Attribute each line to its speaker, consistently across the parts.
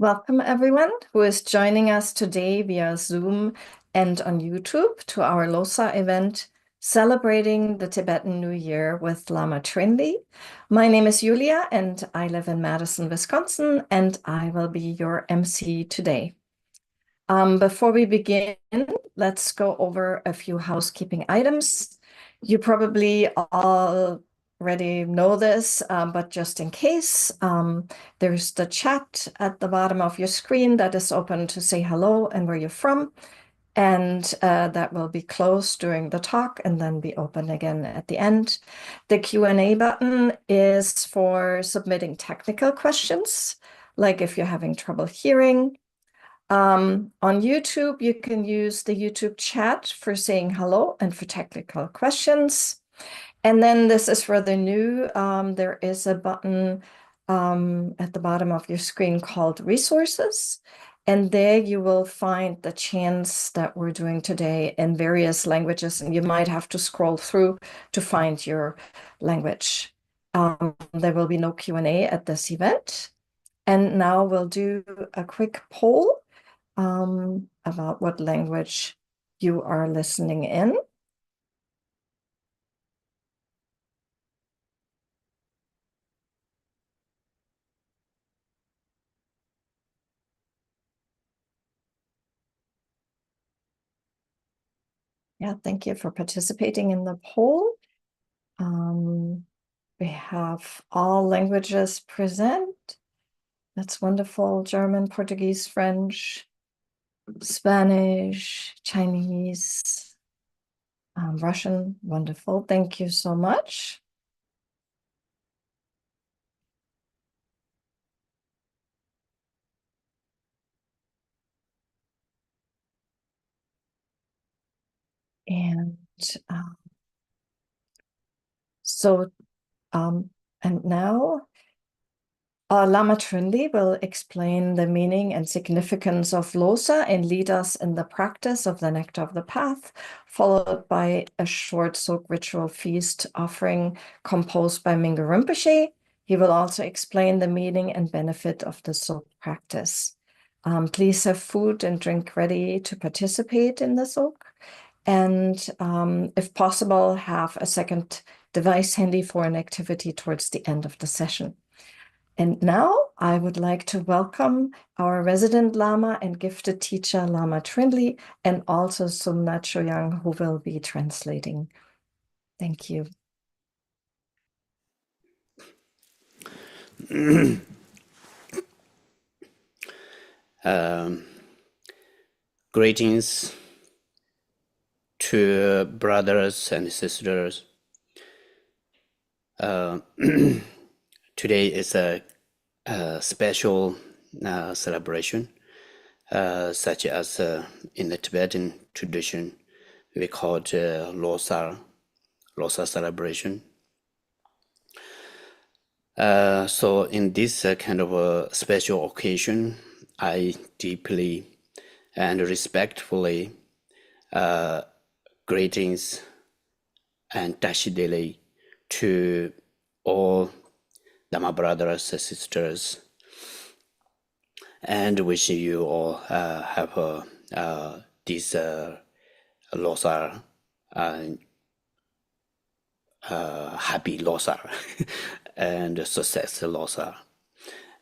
Speaker 1: Welcome, everyone who is joining us today via Zoom and on YouTube to our Losar event celebrating the Tibetan New Year with Lama Trinley. My name is Julia and I live in Madison, Wisconsin, and I will be your MC today. Before we begin, let's go over a few housekeeping items. You probably all already know this, but just in case, there's the chat at the bottom of your screen that is open to say hello and where you're from. And that will be closed during the talk and then be open again at the end. The Q&A button is for submitting technical questions, like if you're having trouble hearing. On YouTube, you can use the YouTube chat for saying hello and for technical questions. And then this is rather new. There is a button at the bottom of your screen called Resources. And there you will find the chants that we're doing today in various languages. And you might have to scroll through to find your language. There will be no Q&A at this event. And now we'll do a quick poll about what language you are listening in. Yeah, thank you for participating in the poll. We have all languages present. That's wonderful. German, Portuguese, French, Spanish, Chinese, Russian. Wonderful. Thank you so much. And and now Lama Trinley will explain the meaning and significance of Losar and lead us in the practice of the Nectar of the Path, followed by a short Tsok ritual feast offering composed by Mingyur Rinpoche. He will also explain the meaning and benefit of the Tsok practice. Please have food and drink ready to participate in the Tsok. And if possible, have a second device handy for an activity towards the end of the session. And now I would like to welcome our resident Lama and gifted teacher, Lama Trinley, and also Sumna Choyang, who will be translating. Thank you.
Speaker 2: Greetings to brothers and sisters. Today is a special celebration, such as in the Tibetan tradition, we call it Losar celebration. So in this kind of a special occasion, I deeply and respectfully greetings and Dashidele to all Dhamma brothers and sisters, and wish you all have this Losar, happy Losar and success Losar,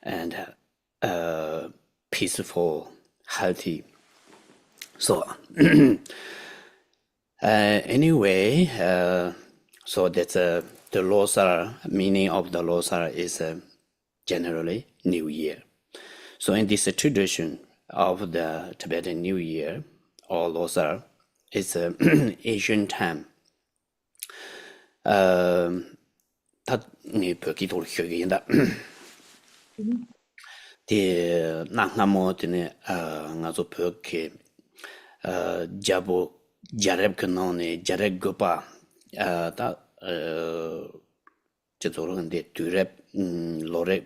Speaker 2: and peaceful, healthy. So anyway, so that's the Losar, meaning of the Losar is generally New Year. So in this tradition of the Tibetan New Year, or Losar, it's Asian time. 다 pökitor hyöginda. The naknamotine ngazo pöke jabo jareb kanone jareb gopa da 제도로는데 뒤랩 로레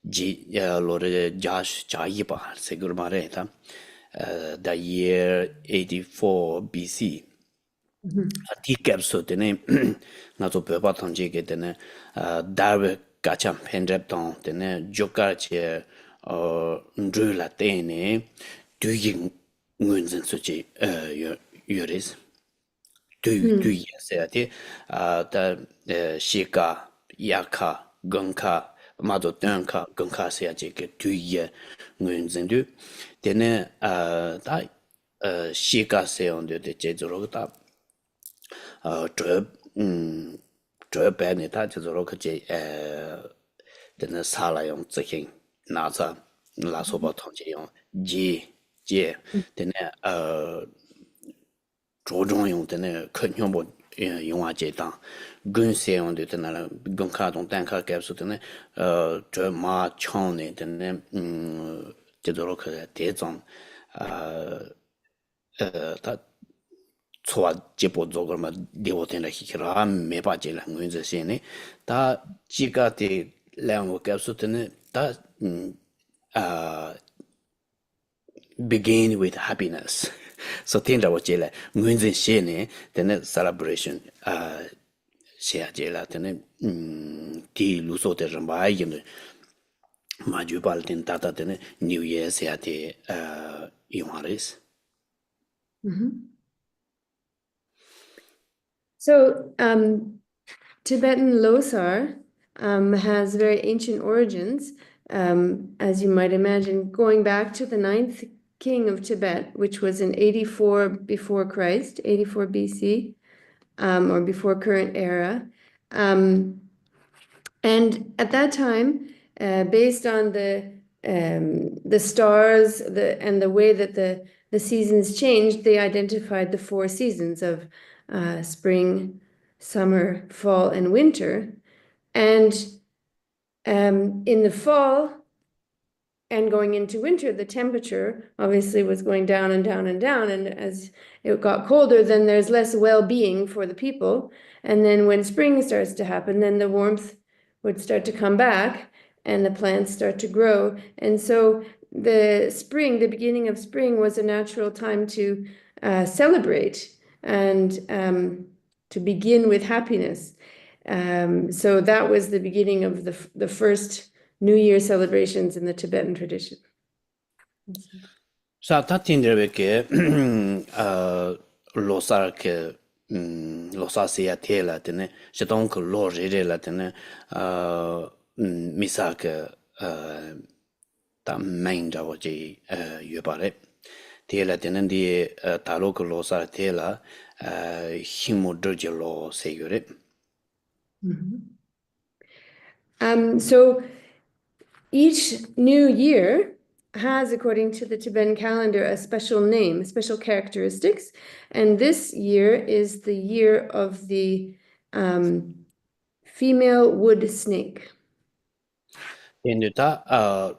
Speaker 2: 로레 자sh 자이바 세글 말에다 the year 84 BC 디캡소 때네 나도 배바 던지게 되네 다베 가참 펜랩던 때네 조카체 nzhu la tene du yin ngun zin su chi yuris du yin se ati da shika yaka gongka mazo tenka gongka se ati ke du yin ngun zin du tene da shika se on de je zoro da 主要白呢，他就是说，等那啥来用执行，拿着拿手把统计用接，等那着重用的那肯定不用啊接当，跟谁用的等那跟卡通单卡概述的那这马枪呢等那就是说可这种他。错接不做个嘛，离我天来去了，没把这两个这些呢，他几个的两个告诉的呢，他begin with happiness，所以听着我这来，我这些呢，的那 celebration 写这了，的那第路上的人吧，因为马就把的大大的呢，New Year 写的用下来是。
Speaker 3: So, Tibetan Losar has very ancient origins, as you might imagine, going back to the ninth king of Tibet, which was in 84 before Christ, 84 BC, or before current era. And at that time, based on the stars and the way that the seasons changed, they identified the four seasons of spring, summer, fall, and winter. And in the fall and going into winter, the temperature obviously was going down and down and down. And as it got colder, then there's less well-being for the people. And then when spring starts to happen, then the warmth would start to come back and the plants start to grow. And so the spring, the beginning of spring, was a natural time to celebrate and to begin with happiness. So that was the beginning of the first New Year celebrations in the Tibetan tradition.
Speaker 2: Sa ta tindre ke losar ke losar se ya te la tene je donc lo re la tene misa ke ta main da wo ji yue ba le te la tene di ta lo ke losar te la himo de lo se yure.
Speaker 3: So each new year has, according to the Tibetan calendar, a special name, special characteristics. And this year is the year of the female wood snake.
Speaker 2: Tende ta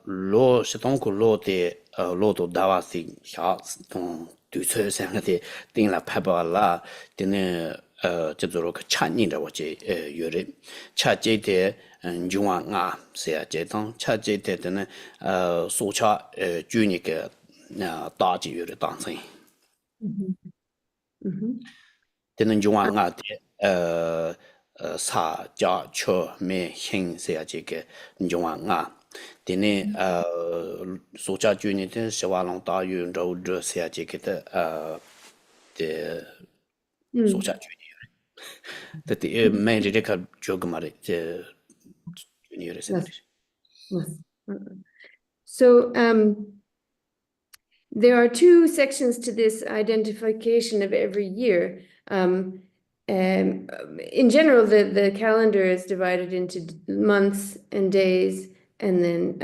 Speaker 2: lo se donc lo de lo do dawa si sha du ce sen de ding la pa ba la de ne 这做个产业的我这有人，恰这的中华啊是啊，这当恰这的呢苏恰就那个大节有的当成，的呢中华啊的啥家车没行是啊这个中华啊。的呢苏恰就那的是话龙大运肉热是啊这个的的苏恰就。that the main record jogmare junior
Speaker 3: So there are two sections to this identification of every year. In general, the calendar is divided into months and days, and then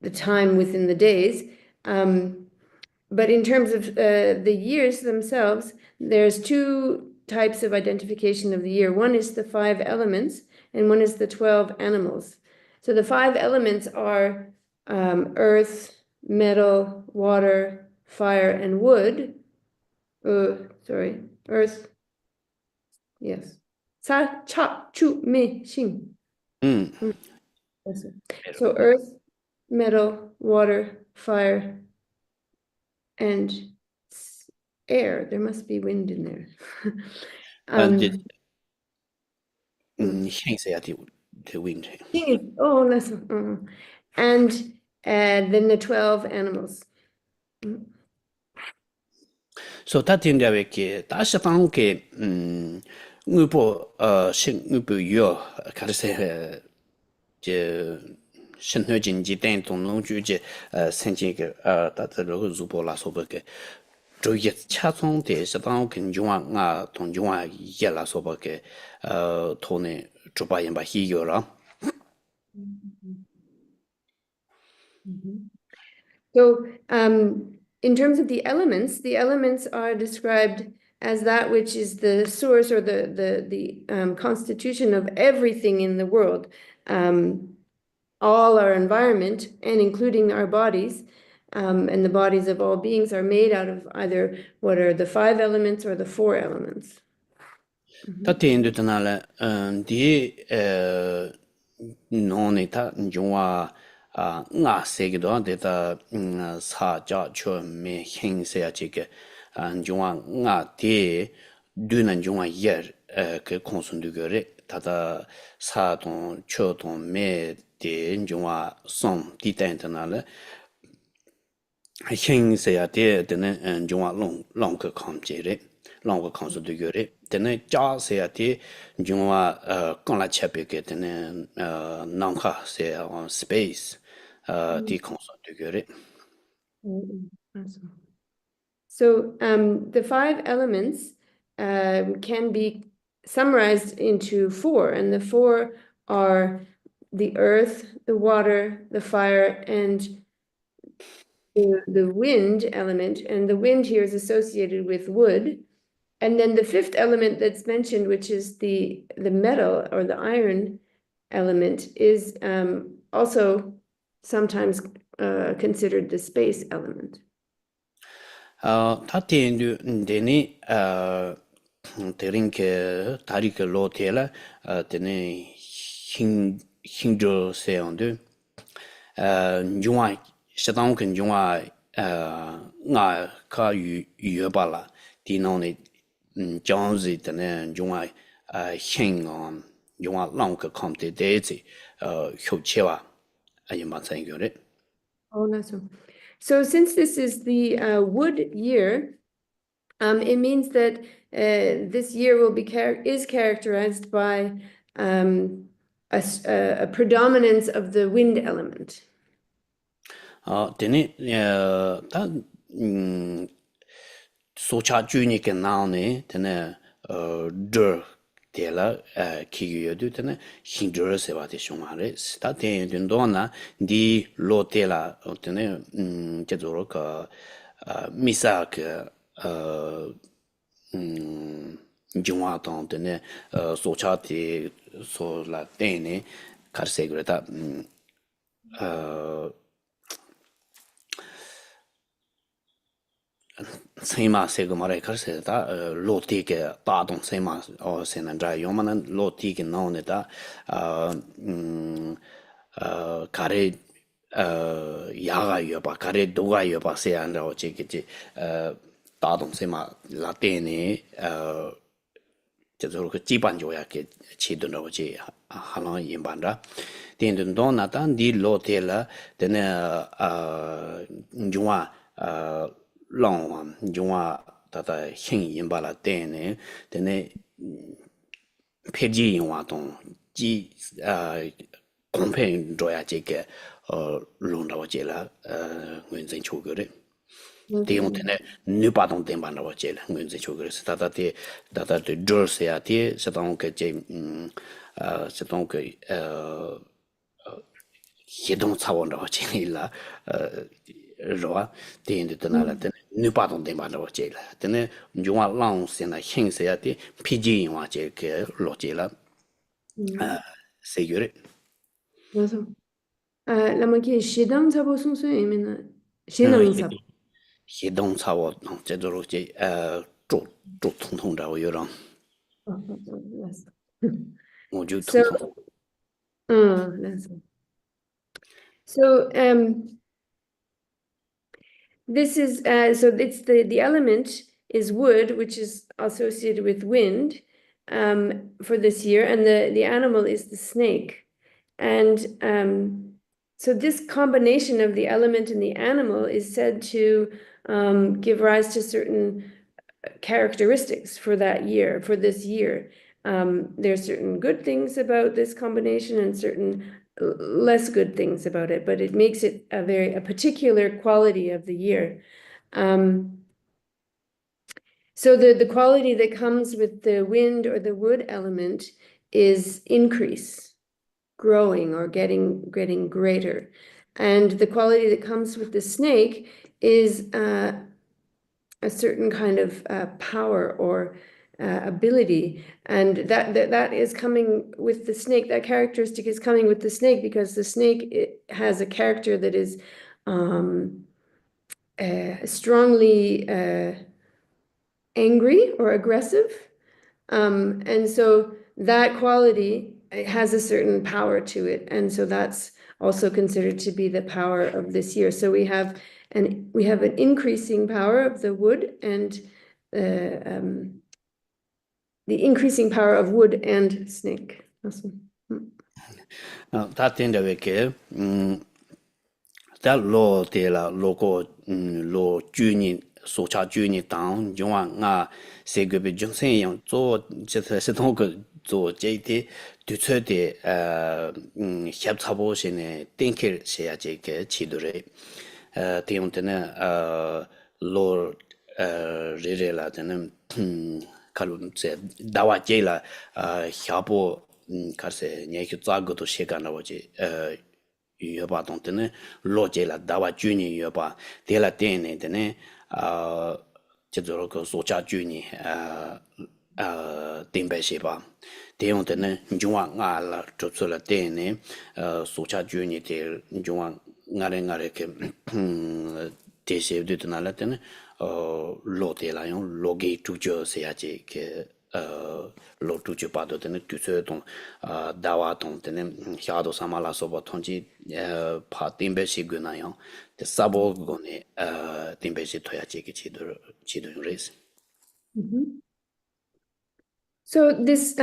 Speaker 3: the time within the days. But in terms of the years themselves, there's two types of identification of the year. One is the 5 elements, and one is the 12 animals. So the 5 elements are earth, metal, water, fire, and wood. Earth. Yes. Sa, cha, chu, me, xing. So earth, metal, water, fire, and air. There must be wind in there.
Speaker 2: Say at the wind.
Speaker 3: Oh, listen. and then the 12 animals.
Speaker 2: So ta tin da ke ta sha tang ke ngu po shin ngu po yo ka se je shen he jin ji den dong long ju je sen ji ge da de ro zu bo la so bo ge zhou ye cha cong de sha tang ken jung nga tong jung ye la so bo ge to ne zhu ba yan ba hi yo la.
Speaker 3: So in terms of the elements are described as that which is the source or the constitution of everything in the world, all our environment and including our bodies. And the bodies of all beings are made out of either what are the 5 elements or the 4 elements.
Speaker 2: Ta tin du na la di no ne ta jungwa nga se ge do de ta sa ja cho me hin se ya ji ge jungwa nga de du nan jungwa yer ke konsun du ge re ta da sa don cho don me de jungwa som di tan na la hin se ya de ne jungwa long ke kom je re long ke konsun du ge re tene cha se ya ti jungwa kon la chepe ke tene nangha se on space di konso de gure.
Speaker 3: So the 5 elements can be summarized into 4, and the 4 are the earth, the water, the fire, and the wind element. And the wind here is associated with wood. And then the 5th element that's mentioned, which is the metal or the iron element, is also sometimes considered the space element.
Speaker 2: Ta tendu deni terinke tarike lo tela deni hingjo se ondu jungwa shadang ken jungwa nga ka yu ba la di no ne jiang zi deni jungwa hin on jungwa long ke kom de de zi hu che wa ayin ba san yu re.
Speaker 3: Oh, that's so since this is the wood year, it means that this year will be is characterized by a predominance of the wind element.
Speaker 2: Tene ta socha juni ke nao ne tene dur de la ki yu du tene hin dur se ba de shong ma re ta ten dun do na di lo te la tene je zo ro ka misa ke jungwa tong tene socha te so la tene kar se gre ta Sema sego mare karse da loti ke ta dong sema o senan dra yomanan loti ke none da kare yaga yoba kare doga yoba se andra o che ke ta dong sema la tene je zo ke jiban jo ya ke chi dun ro che halang yin ban da den dun don na dan di lote la de njwa long jungwa tata hin yin ba la den ne de ne pe ji yin wa dong ji kong pen zhuo ya ji ge long da wo ji la nguen zhen chu ge de de yong de ne nu ba dong den ban da wo ji la nguen zhen chu ge se tata de zhuo se ya de se dong ge ji se dong ge he dong ca wo da wo ji la rồi tiền thì tên là tên nếu bắt đầu tiền bắt đầu chơi là tên chúng ta lang xem là hình sẽ thì PG hóa chơi cái lộ chơi là sẽ rồi
Speaker 3: 맞아. Lama ki shidang chabo sungsu yimina shinang chabo.
Speaker 2: hệ động xã hội chế độ lộ chơi trụ trụ thông thông ra rồi rồi một chút thông thông
Speaker 3: That's so this is so it's the element is wood, which is associated with wind for this year, and the animal is the snake. And So this combination of the element and the animal is said to give rise to certain characteristics for that year, for this year. There's certain good things about this combination and certain less good things about it, but it makes it a particular quality of the year. So the quality that comes with the wind or the wood element is increase, growing or getting greater. And the quality that comes with the snake is a certain kind of power or ability. And that is coming with the snake. That characteristic is coming with the snake because the snake has a character that is strongly angry or aggressive. And so that quality has a certain power to it. And so that's also considered to be the power of this year. So we have an increasing power of the wood and the increasing power of wood and snake. Awesome.
Speaker 2: 다 된다베게 다 로텔라 로고 로 주니 소차 주니 당 용왕아 세급의 정생용 조 제세동그 조 제티 뒤쳐대 협차보시네 땡킬 해야지게 지도래 때문에 로 리레라는 칼룸제 다와제라 협보 가세 얘기 짜고도 시간 나오지 여바 동때는 로제라 다와 주니 여바 데라 때네데네 제대로 그 소차 주니 땡배시바 대용때는 중앙아라 조sol라 때네 소차 주니 될 중앙 나랭아레게 대세드드나라 때는 로데라용 로게 투저세야지 그 로투주 빠도 되는 두서동 다와 동때는 샤도 사마라 소바 통지 파 띵베시구나요 데 사보고네 띵베시 토야지 지도 레스.
Speaker 3: So this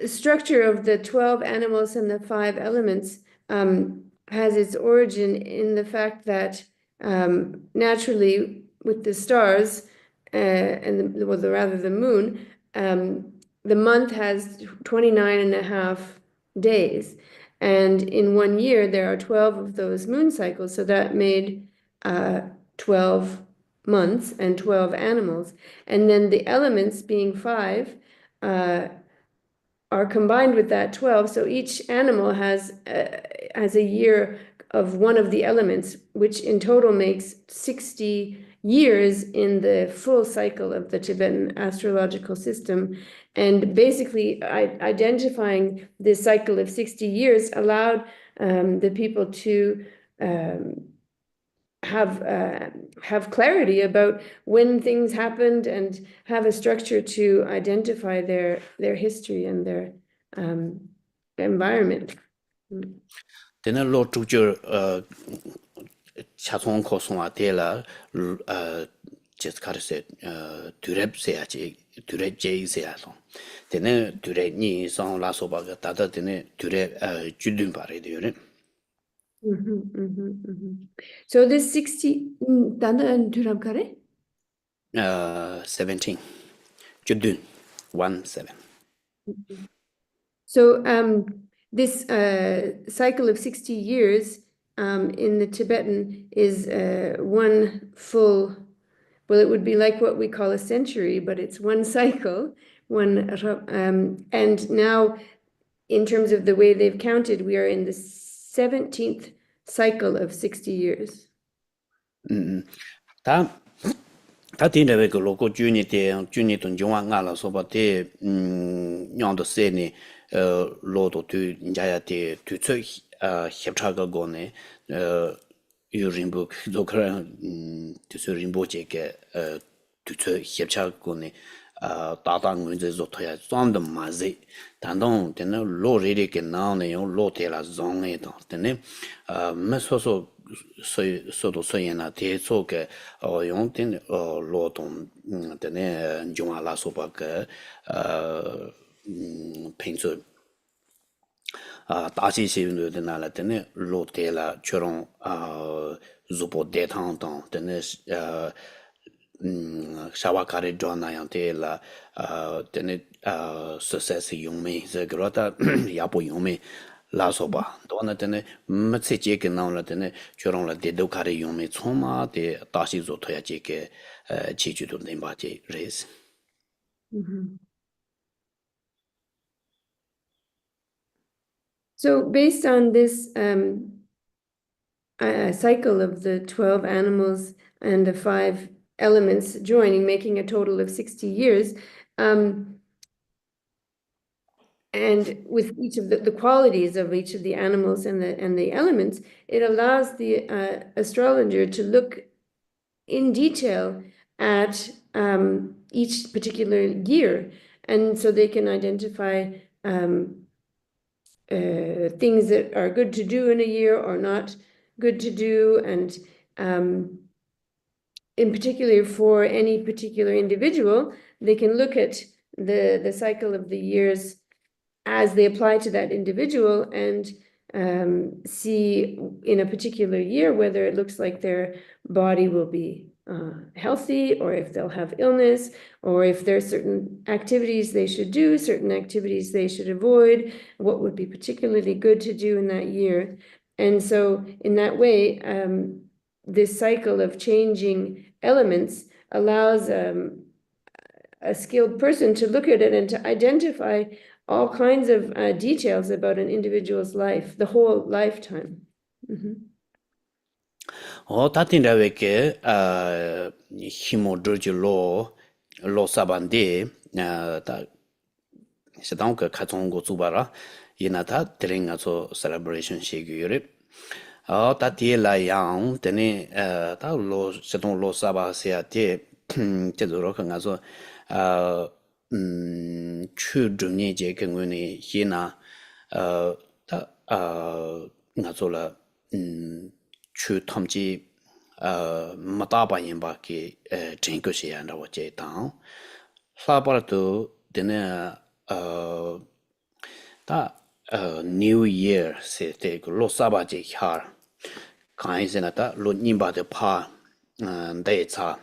Speaker 3: structure of the 12 animals and the 5 elements has its origin in the fact that naturally with the stars rather the moon, the month has 29 and a half days. And in 1 year, there are 12 of those moon cycles. So that made 12 months and 12 animals. And then the elements being 5 are combined with that 12. So each animal has a year of one of the elements, which in total makes 60 years in the full cycle of the Tibetan astrological system. And basically identifying this cycle of 60 years allowed the people to have clarity about when things happened and have a structure to identify their history and their environment.
Speaker 2: Then lo tujo 차송 코송아 데라 제스카르세 두랩세야지 두랩제이세야서 데네 두레니 상라소바가 다다 데네 두레 줄든 바레데요네.
Speaker 3: So this 60 단단 두랍카레?
Speaker 2: 17 줄든 17.
Speaker 3: So this cycle of 60 years in the Tibetan is one full, well, it would be like what we call a century, but it's one cycle, and now in terms of the way they've counted, we are in the 17th cycle of 60 years.
Speaker 2: 다 된다베 그 로고 주니 돈 중앙아라 소바테 냥도 세니 로도 두 인자야테 두처 협차가 고네 유림북 조크라 두처 림보체게 두처 협차가 고네 다당 문제 조토야 좀더 마지 단동 되는 로리리게 나오네요 로테라 종에도 되네 메소소 소도 소이나 대속에 용된 로동 되네 중앙라 소바게 펜수 다시 시는 되나라 되네 로테라 저런 zupo detang tang tene shawakari dwana la tene success yungme ze grota yapo yungme la soba dona tene mtse je ke na la tene chorong la de do kare yungme choma de dashi zo toya je ke chi ju do nemba je res.
Speaker 3: So based on this cycle of the 12 animals and the 5 elements joining, making a total of 60 years, and with each of the qualities of each of the animals and the elements, it allows the astrologer to look in detail at each particular year, and so they can identify things that are good to do in a year or not good to do, and in particular for any particular individual, they can look at the cycle of the years as they apply to that individual and see in a particular year whether it looks like their body will be healthy, or if they'll have illness, or if there are certain activities they should do, certain activities they should avoid, what would be particularly good to do in that year. And so in that way, this cycle of changing elements allows a skilled person to look at it and to identify all kinds of details about an individual's life, the whole lifetime.
Speaker 2: Tatinda weke himo droji lo sabande ta sedang ke kachong go zubara yina ta telinga so celebration shigure ta tie la yang tene ta lo sedong lo saba sia te te zoro ka so chu dunye je ke ngune yina ta nga so la chu 탐지 마다바 임바기 쟁거시야 라고 제당 사바도 되네 다 New Year 세테 로사바제 하 가이세나다 로님바데 파 데이차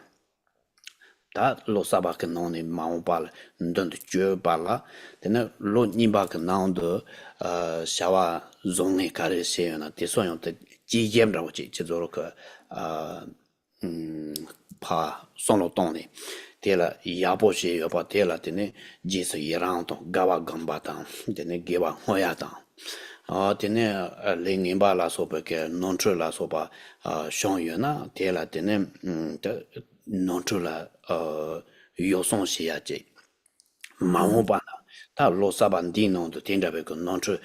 Speaker 2: 다 로사바 그노니 마오발 ndonde jöbala 되네 로님바 그나운드 샤와 종네 가르세나 대소용데 지gem라고 지도록 파 손로동네 데라 야보시 여바 데라 데네 지스 이랑도 가와 감바다 데네 게와 호야다 데네 랭임바라 소베게 논트라 소바 숑유나 데라 데네 논트라 요송시야제 마오바나 다 로사반디노도 텐다베고 논트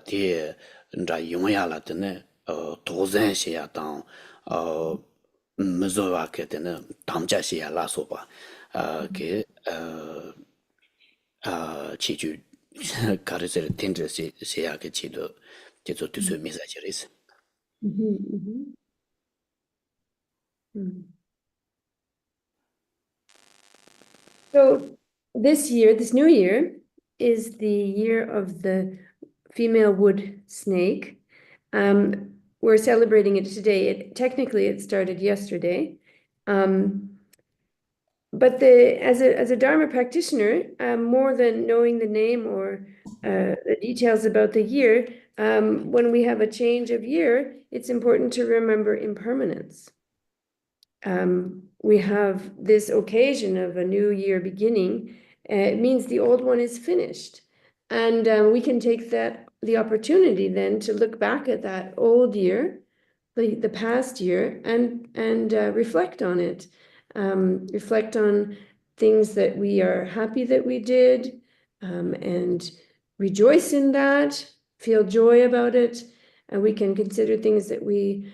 Speaker 2: 데 nda yongya tene dozen xia dang mezowa ke tene tamja xia la so ba ke chi ju karise tendre xia ke chi do de zo de ce message.
Speaker 3: So this year, this new year, is the year of the female wood snake. We're celebrating it today. Technically it started yesterday. But as a Dharma practitioner, more than knowing the name or the details about the year, when we have a change of year, it's important to remember impermanence. We have this occasion of a new year beginning. It means the old one is finished. And we can take the opportunity then to look back at that old year, the past year, and reflect on it. Reflect on things that we are happy that we did, and rejoice in that, feel joy about it. And we can consider things that we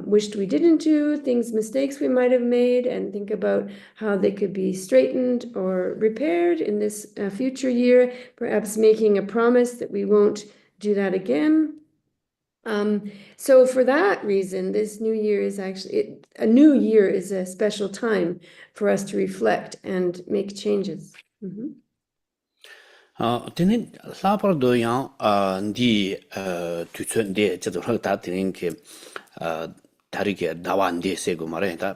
Speaker 3: wished we didn't do, mistakes we might have made, and think about how they could be straightened or repaired in this future year, perhaps making a promise that we won't do that again. So for that reason, this new year is actually, a new year is a special time for us to reflect and make changes.
Speaker 2: Tenen lapardo yang di tuchun de chador ta tenen ke tarike dawan de se go mare ta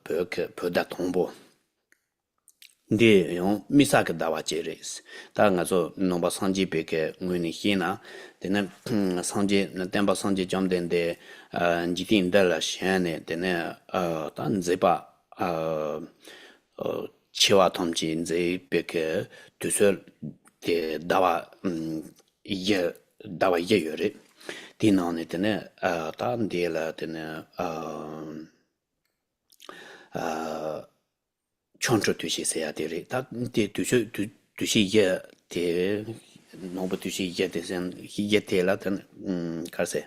Speaker 2: pe da tombo de yon misak dawa cheres ta nga zo nomba sanji pe ke nguni hina tenen sanji na temba sanji jamden de jitin de la shane tenen ta nzepa chiwa tomchi nzei peke tusol de dawa ye yore di nane tene ta de la tene choncho tushi seya de ta de tushi ye de nobo tushi ye de sen ye te la ten karse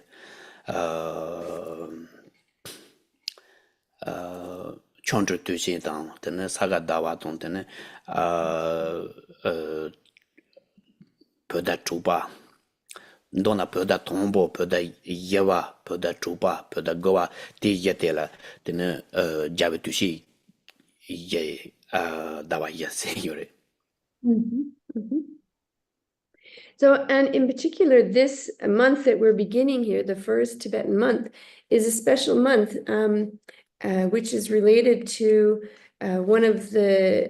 Speaker 2: choncho tushi dang tene saga dawa dong tene pöda chupa ndona pöda tombo pöda yewa pöda chupa pöda gowa ti yetela tene jabe tushi ye dawa yase yore.
Speaker 3: So, and in particular, this month that we're beginning here, the first Tibetan month, is a special month, which is related to one of the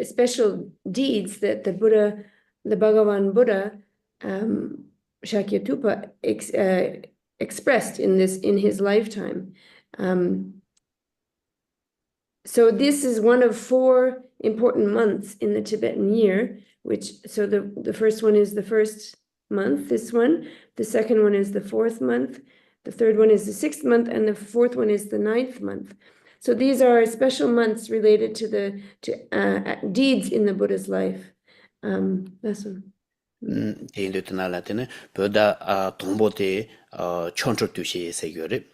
Speaker 3: special deeds that the Buddha, the Bhagavan Buddha, Shakyatupa, expressed in his lifetime. So this is one of 4 important months in the Tibetan year, so the first one is the first month, this one, the second one is the 4th month, the third one is the 6th month, and the 4th one is the 9th month. So these are special months related to deeds in the Buddha's life. That's one.
Speaker 2: Tendo tenala tene pöda tombo te choncho tushi se yore.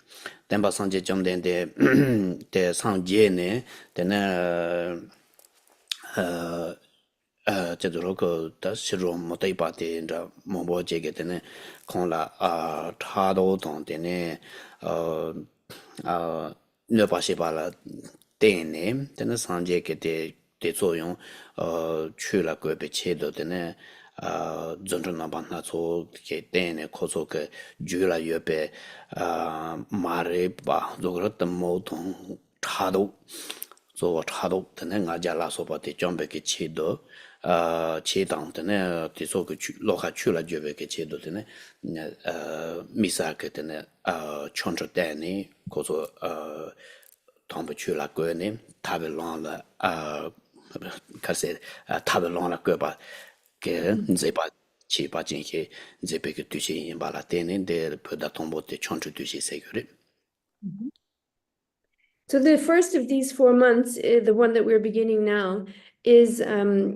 Speaker 2: Tenpa sanje jamden de sanje ne tene cheduroko ta shiro motai pa te nda mombo jege tene kongla thado tong tene nöpa shiba la tene tene sanje ke te zoyong chula gobe chedo tene zonzon naban na zo ke tene kozo ke jula yobe mare ba zograt mo tong thado zo thado tene nga jala so ba te jombe ke chedo che dang tene te so ke loha chula jobe ke chedo tene misa ke tene choncho tene kozo tombe chula go ne tabe long la kase tabe long la go ba ke nzepa chi pa jin he nzepe ke tushi yin ba la tene de pöda tombo te choncho tushi se yore.
Speaker 3: So the first of these 4 months, the one that we're beginning now, is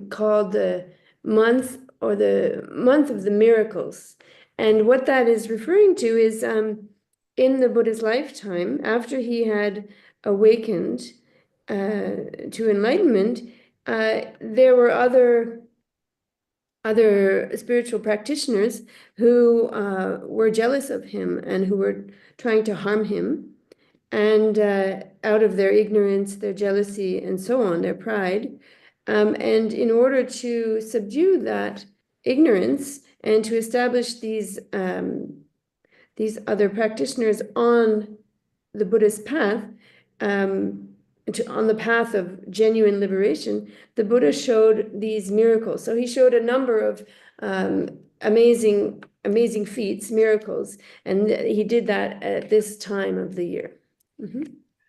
Speaker 3: called the month of the miracles. And what that is referring to is in the Buddha's lifetime, after he had awakened to enlightenment, there were other spiritual practitioners who were jealous of him and who were trying to harm him. And out of their ignorance, their jealousy, and so on, their pride. And in order to subdue that ignorance and to establish these other practitioners on the Buddhist path, on the path of genuine liberation, the Buddha showed these miracles. So he showed a number of amazing feats, miracles, and he did that at this time of the year.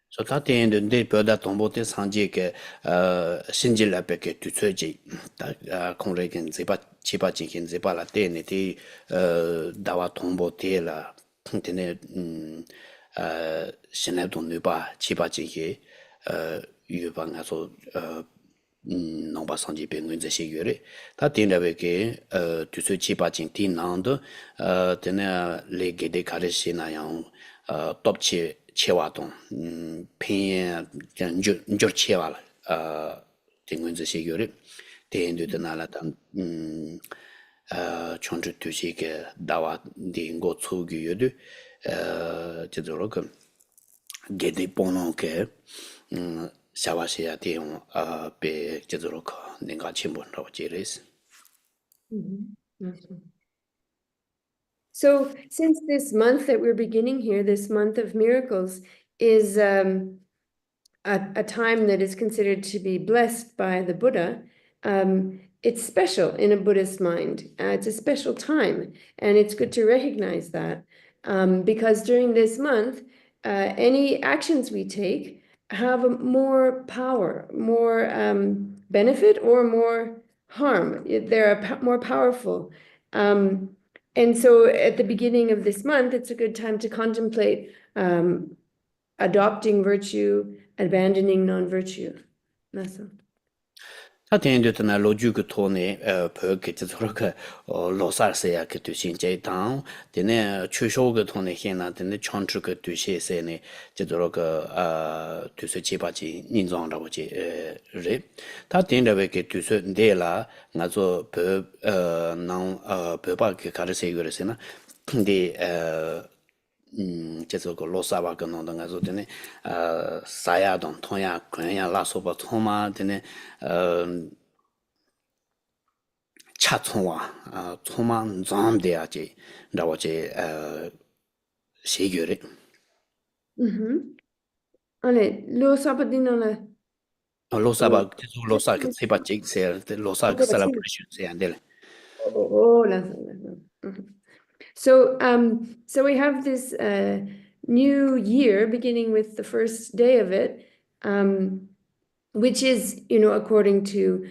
Speaker 2: So ta ten de pöda tombo te sanje ke shinjil la pe ke tu tsoji ta kongre ken zepa chipa jin ken zepa la te ne te dawa tombo te la tene shinab don ne ba chipa jin ke yu ba nga so nomba sanje pe nguen ze shi yure ta ten la ke tu tso chipa jin tin nang de tene le ge de kare shi na yang top che chewa dong pen njor chewa la tingwen ze yore ten de na la dan chonju tu shi ke dawa de ngo chu gyu yodu je zoro ke gede ponon ke 샤와시야 대용 배 제도록 내가 침본다고 지레스.
Speaker 3: Awesome. So, since this month that we're beginning here, this month of miracles, is a time that is considered to be blessed by the Buddha, it's special in a Buddhist mind. It's a special time, and it's good to recognize that because during this month, any actions we take have more power, more benefit, or more harm. They're more powerful. And so at the beginning of this month, it's a good time to contemplate adopting virtue, abandoning non-virtue. That's all.
Speaker 2: 타텐드트나 로주그 토네 퍼게 저렇게 로사르세야 그 두신제 당 데네 추쇼그 토네 히나 데네 천추그 두시세네 저렇게 두세 지바지 인정하고 지레 타텐드베게 두세 데라 나조 퍼난 퍼바게 가르세요르세나 근데 제가 그 로사바 그 노는 가서 되네 사야동 통야 그냥 라소바 통마 되네 차통와 통만 잠대야지 나오지 시교리
Speaker 3: Allez, lo sapadinale.
Speaker 2: 로사바 로사 그 세바직 세 로사 그 셀러브레이션 세 안될
Speaker 3: So we have this new year beginning with the first day of it, which is, according to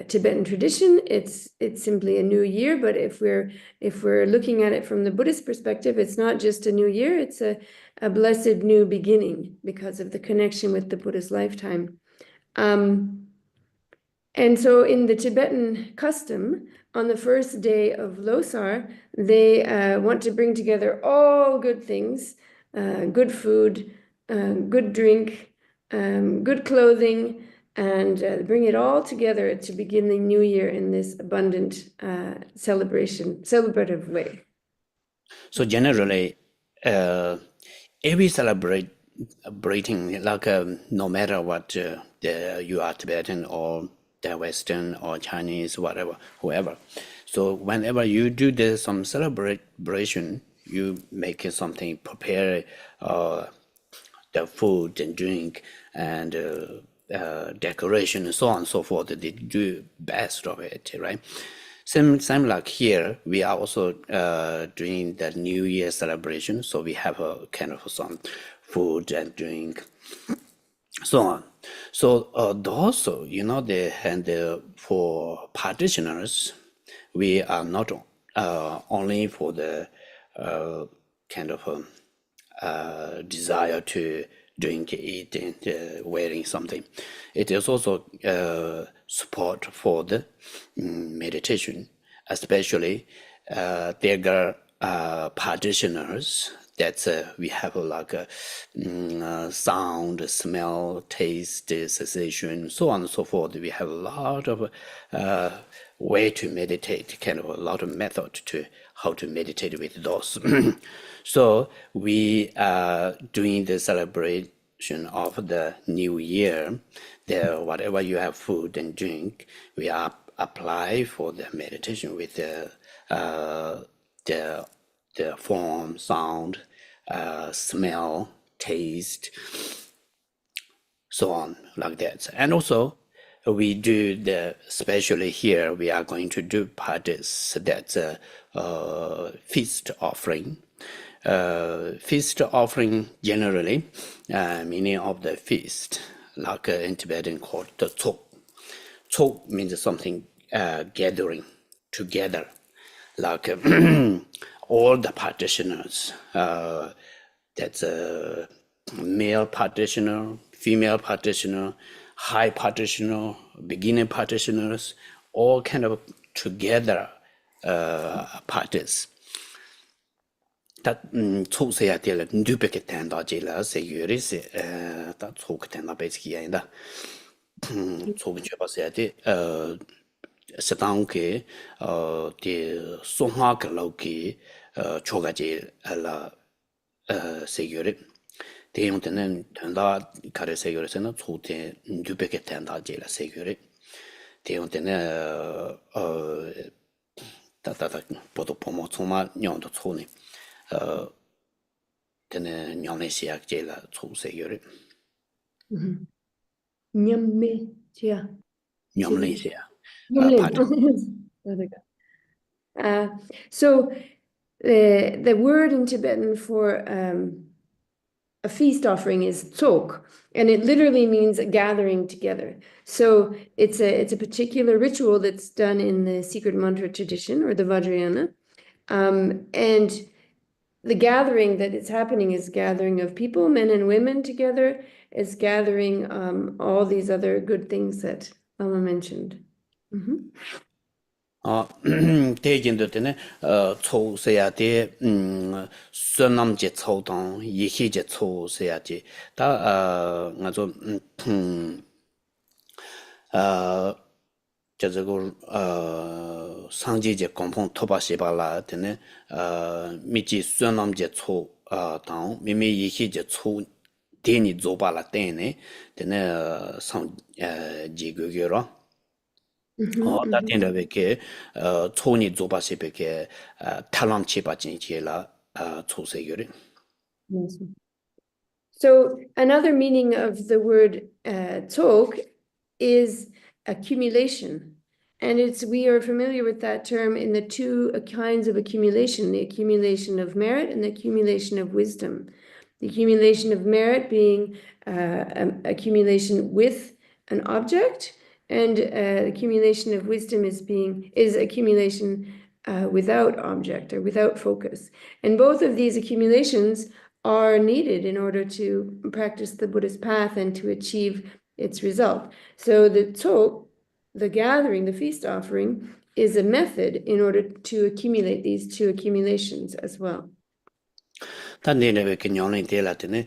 Speaker 3: Tibetan tradition, it's simply a new year. But if we're looking at it from the Buddhist perspective, it's not just a new year; it's a blessed new beginning because of the connection with the Buddha's lifetime. And so in the Tibetan custom, on the first day of Losar, they want to bring together all good things, good food, good drink, good clothing, and bring it all together to begin the new year in this abundant celebrative way.
Speaker 2: So generally, every celebrating, like no matter what you are Tibetan or the Western or Chinese, whatever, whoever. So whenever you do some celebration, you make something, prepare the food and drink and decoration and so on and so forth. They do best of it, right? Same like here, we are also doing the New Year celebration. So we have a kind of some food and drink, so on. So also, for practitioners, we are not only for the kind of desire to drink, eat, and wearing something. It is also support for the meditation, especially Tergar practitioners. That's we have like a sound, smell, taste, sensation, so on and so forth. We have a lot of way to meditate, kind of a lot of method to how to meditate with those. So we are doing the celebration of the New Year. There, whatever you have, food and drink, we are apply for the meditation with the form, sound, smell, taste, so on, like that. And also we do especially here, we are going to do practice that's feast offering. Feast offering generally, meaning of the feast, like in Tibetan called the Tsok. Tsok means something gathering together, like all the practitioners, that's a male practitioner, female practitioner, high practitioner, beginner practitioners, all kind of together practice. That tsok tela ndupeke tenda jela se yuri se that tsok tenda basically ainda tsok cheba se ate setang ke de songha ke lau ke choga je la se yuri 대용 때는 된다 가래 세계에서는 초대 뉴백에 된다 제라 세계를 대용 때는 다다다 보도 보모 정말 녀도 초네 때는 녀네 시작 제라 초 세계를
Speaker 3: Nyamme, yeah.
Speaker 2: 녀네 시작
Speaker 3: Nyamlen.
Speaker 2: 파트
Speaker 3: There we go. So the word in Tibetan for a feast offering is tsok, and it literally means gathering together. So it's a particular ritual that's done in the secret mantra tradition or the Vajrayana. And the gathering that is happening is gathering of people, men and women together, is gathering all these other good things that Lama mentioned.
Speaker 2: 대진도 때는 초세야대 선남제 초당 이희제 초세야지 다 아주 저거 상지제 공통 토바시발라 때는 미지 선남제 초당 미미 이희제 초 대니 조발라 때네 때는 상 지고교로 다 된다베게 초니 조바시베게 탈람치바 진지라 초세교리
Speaker 3: Yes. So another meaning of the word Tsok is accumulation. And we are familiar with that term in the two kinds of accumulation, the accumulation of merit and the accumulation of wisdom. The accumulation of merit being accumulation with an object, and accumulation of wisdom is accumulation without object or without focus. And both of these accumulations are needed in order to practice the Buddhist path and to achieve its result. So the Tsok, the gathering, the feast offering, is a method in order to accumulate these two accumulations as well.
Speaker 2: 단내레베 그냥은 데라테네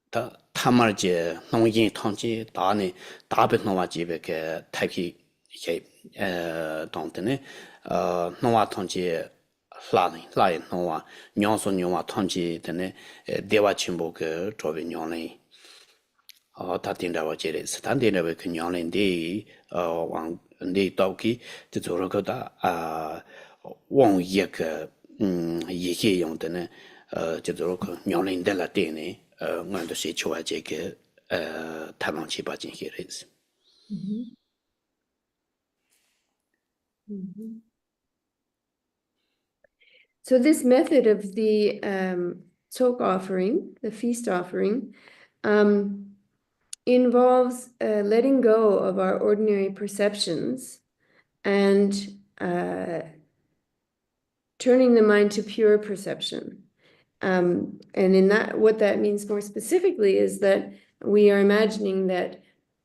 Speaker 2: 다 타마제 농진 통지 다네 다베 노와지베게 타기 이게 동테네 노와 통지 라이 노와 녀소 녀와 통지 되네 대와 침보게 조베 녀네 다 된다고 제레스 단내레베 그냥인데 왕네 도기 저저거다 왕예게 이게 용되는 저렇게 녀린데라 때네 먼저 시초와 제게 타방치 빠진 히레스
Speaker 3: So this method of the Tsok offering, the feast offering, involves letting go of our ordinary perceptions and turning the mind to pure perception. And in that, what that means more specifically is that we are imagining that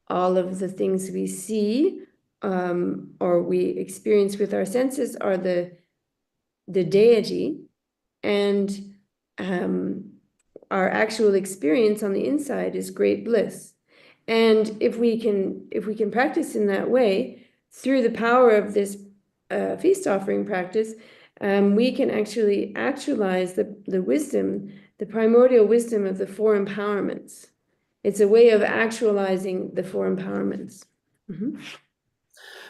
Speaker 3: all of the things we see or we experience with our senses are the deity, and our actual experience on the inside is great bliss. And if we can practice in that way through the power of this feast offering practice, we can actually actualize the wisdom, the primordial wisdom of the four empowerments. It's a way of actualizing the four empowerments.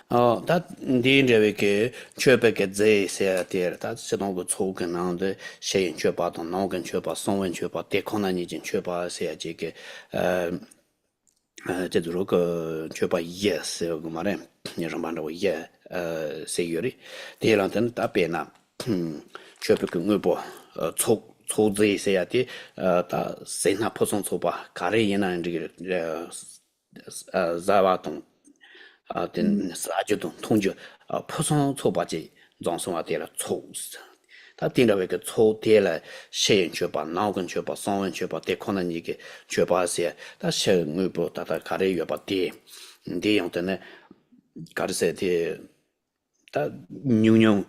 Speaker 2: 다 인디르베게 최백게 제세야데 다 지동고 초근한데 셰인 최바도 노근 최바 송원 최바 대코나니진 최바세야제게 제도로그 최바 예스 그 말에 여러분도 예 세요리 대란은 답변나 최백게 의보 초제세야데 다 세나 포송 초바 가레이나 이제 자와동 된 사주도 통주 포송 초바지 정성화되라 초스 다定了个초대了现确把脑跟确把双文确把对可能一个确把些他生活不他卡的越把对对用的呢卡的些的他牛牛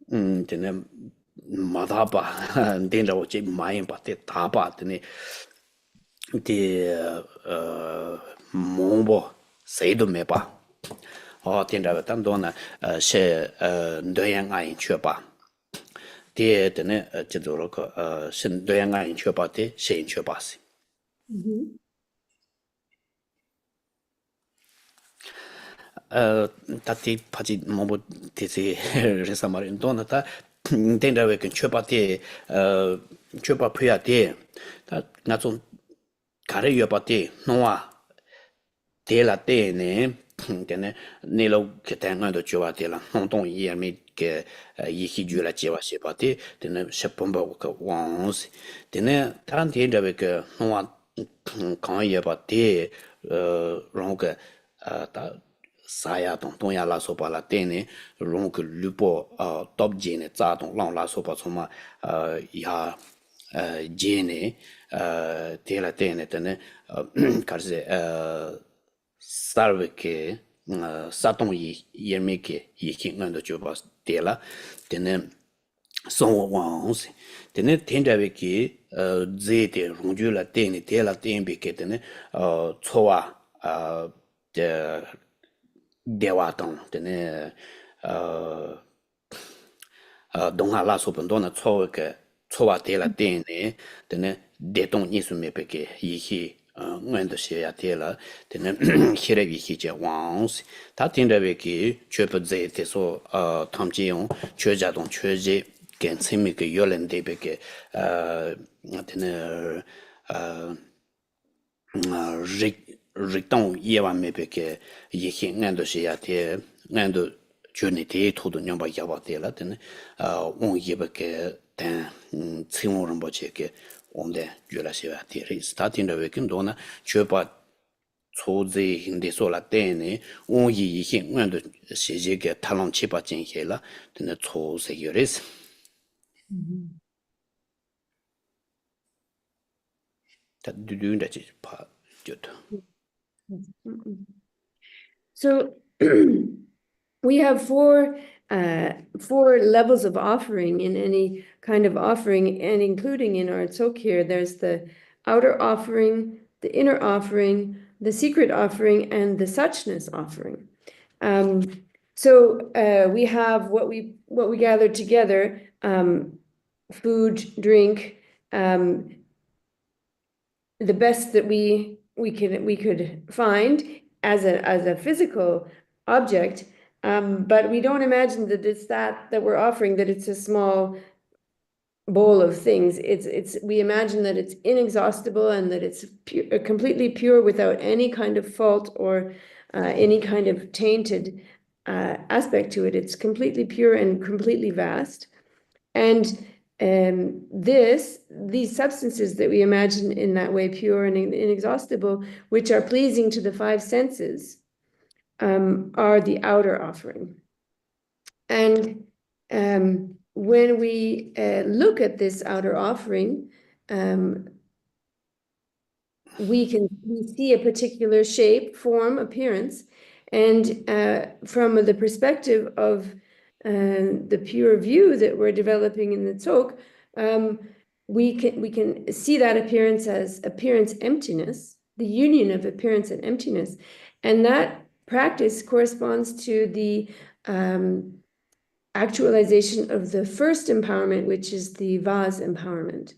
Speaker 2: 的呢马达吧定着我这买把的打把的呢的蒙不谁都没把定着当多呢是对样爱确把대 되네 제도로 그 신도양가 인쳐바데 신쳐바시 tati pachi mambo tesi resa marin dona ta tenda we kan chopa te chopa pya te ta na zon kare yo pa te noa te la te ne tene ne lo ke ta nga do chopa te la hong dong yi mi ke yi hi ju la jewa se pa te tene shepomba ko wang tene tan tenda we ke noa kan ye pa te rong ke ta saya tong tong ya la so pa la tene rong ke lupo top jene za tong lang la so pa choma ya jene te la tene tene karse sarve ke sa tong yi yeme ke yi king ngando jo ba te la tene song wang se tene tenda we ke ze te rong ju la tene te la tene ke tene chowa de dewa tong tene donga la so pendo na cho ke cho wa de la de ne tene de tong ni su me pe ke yi hi ngwen de xie ya de la tene xie le yi hi je wang ta tin de we ke che pe ze de so tam ji yong che ja dong che ji gen chen me ke yo len de pe ke tene rikdong yewa mebe ke yikhi ngando shiya te ngando chuni te todo nyamba yawa te la tene on yeba ke ten tsingo rinpoche ke onde yula shiya te ris ta tinda wekin dona choba choze hindi so la tene on yi yikhi ngando shije ke talong chiba jinghe la tene choze yuris ta dudunda chi pa juto
Speaker 3: So we have four levels of offering in any kind of offering, and including in our Tsok here, there's the outer offering, the inner offering, the secret offering, and the suchness offering. So we have what we gathered together: food, drink, the best that we could find as a physical object, but we don't imagine that it's that we're offering, that it's a small bowl of things. We imagine that it's inexhaustible and that it's completely pure without any kind of fault or any kind of tainted aspect to it. It's completely pure and completely vast. And these substances that we imagine in that way, pure and inexhaustible, which are pleasing to the five senses, are the outer offering. And when we look at this outer offering, we see a particular shape, form, appearance, and from the perspective of the pure view that we're developing in the Tsok, we can see that appearance as appearance emptiness, the union of appearance and emptiness, and that practice corresponds to the actualization of the first empowerment, which is the vase empowerment.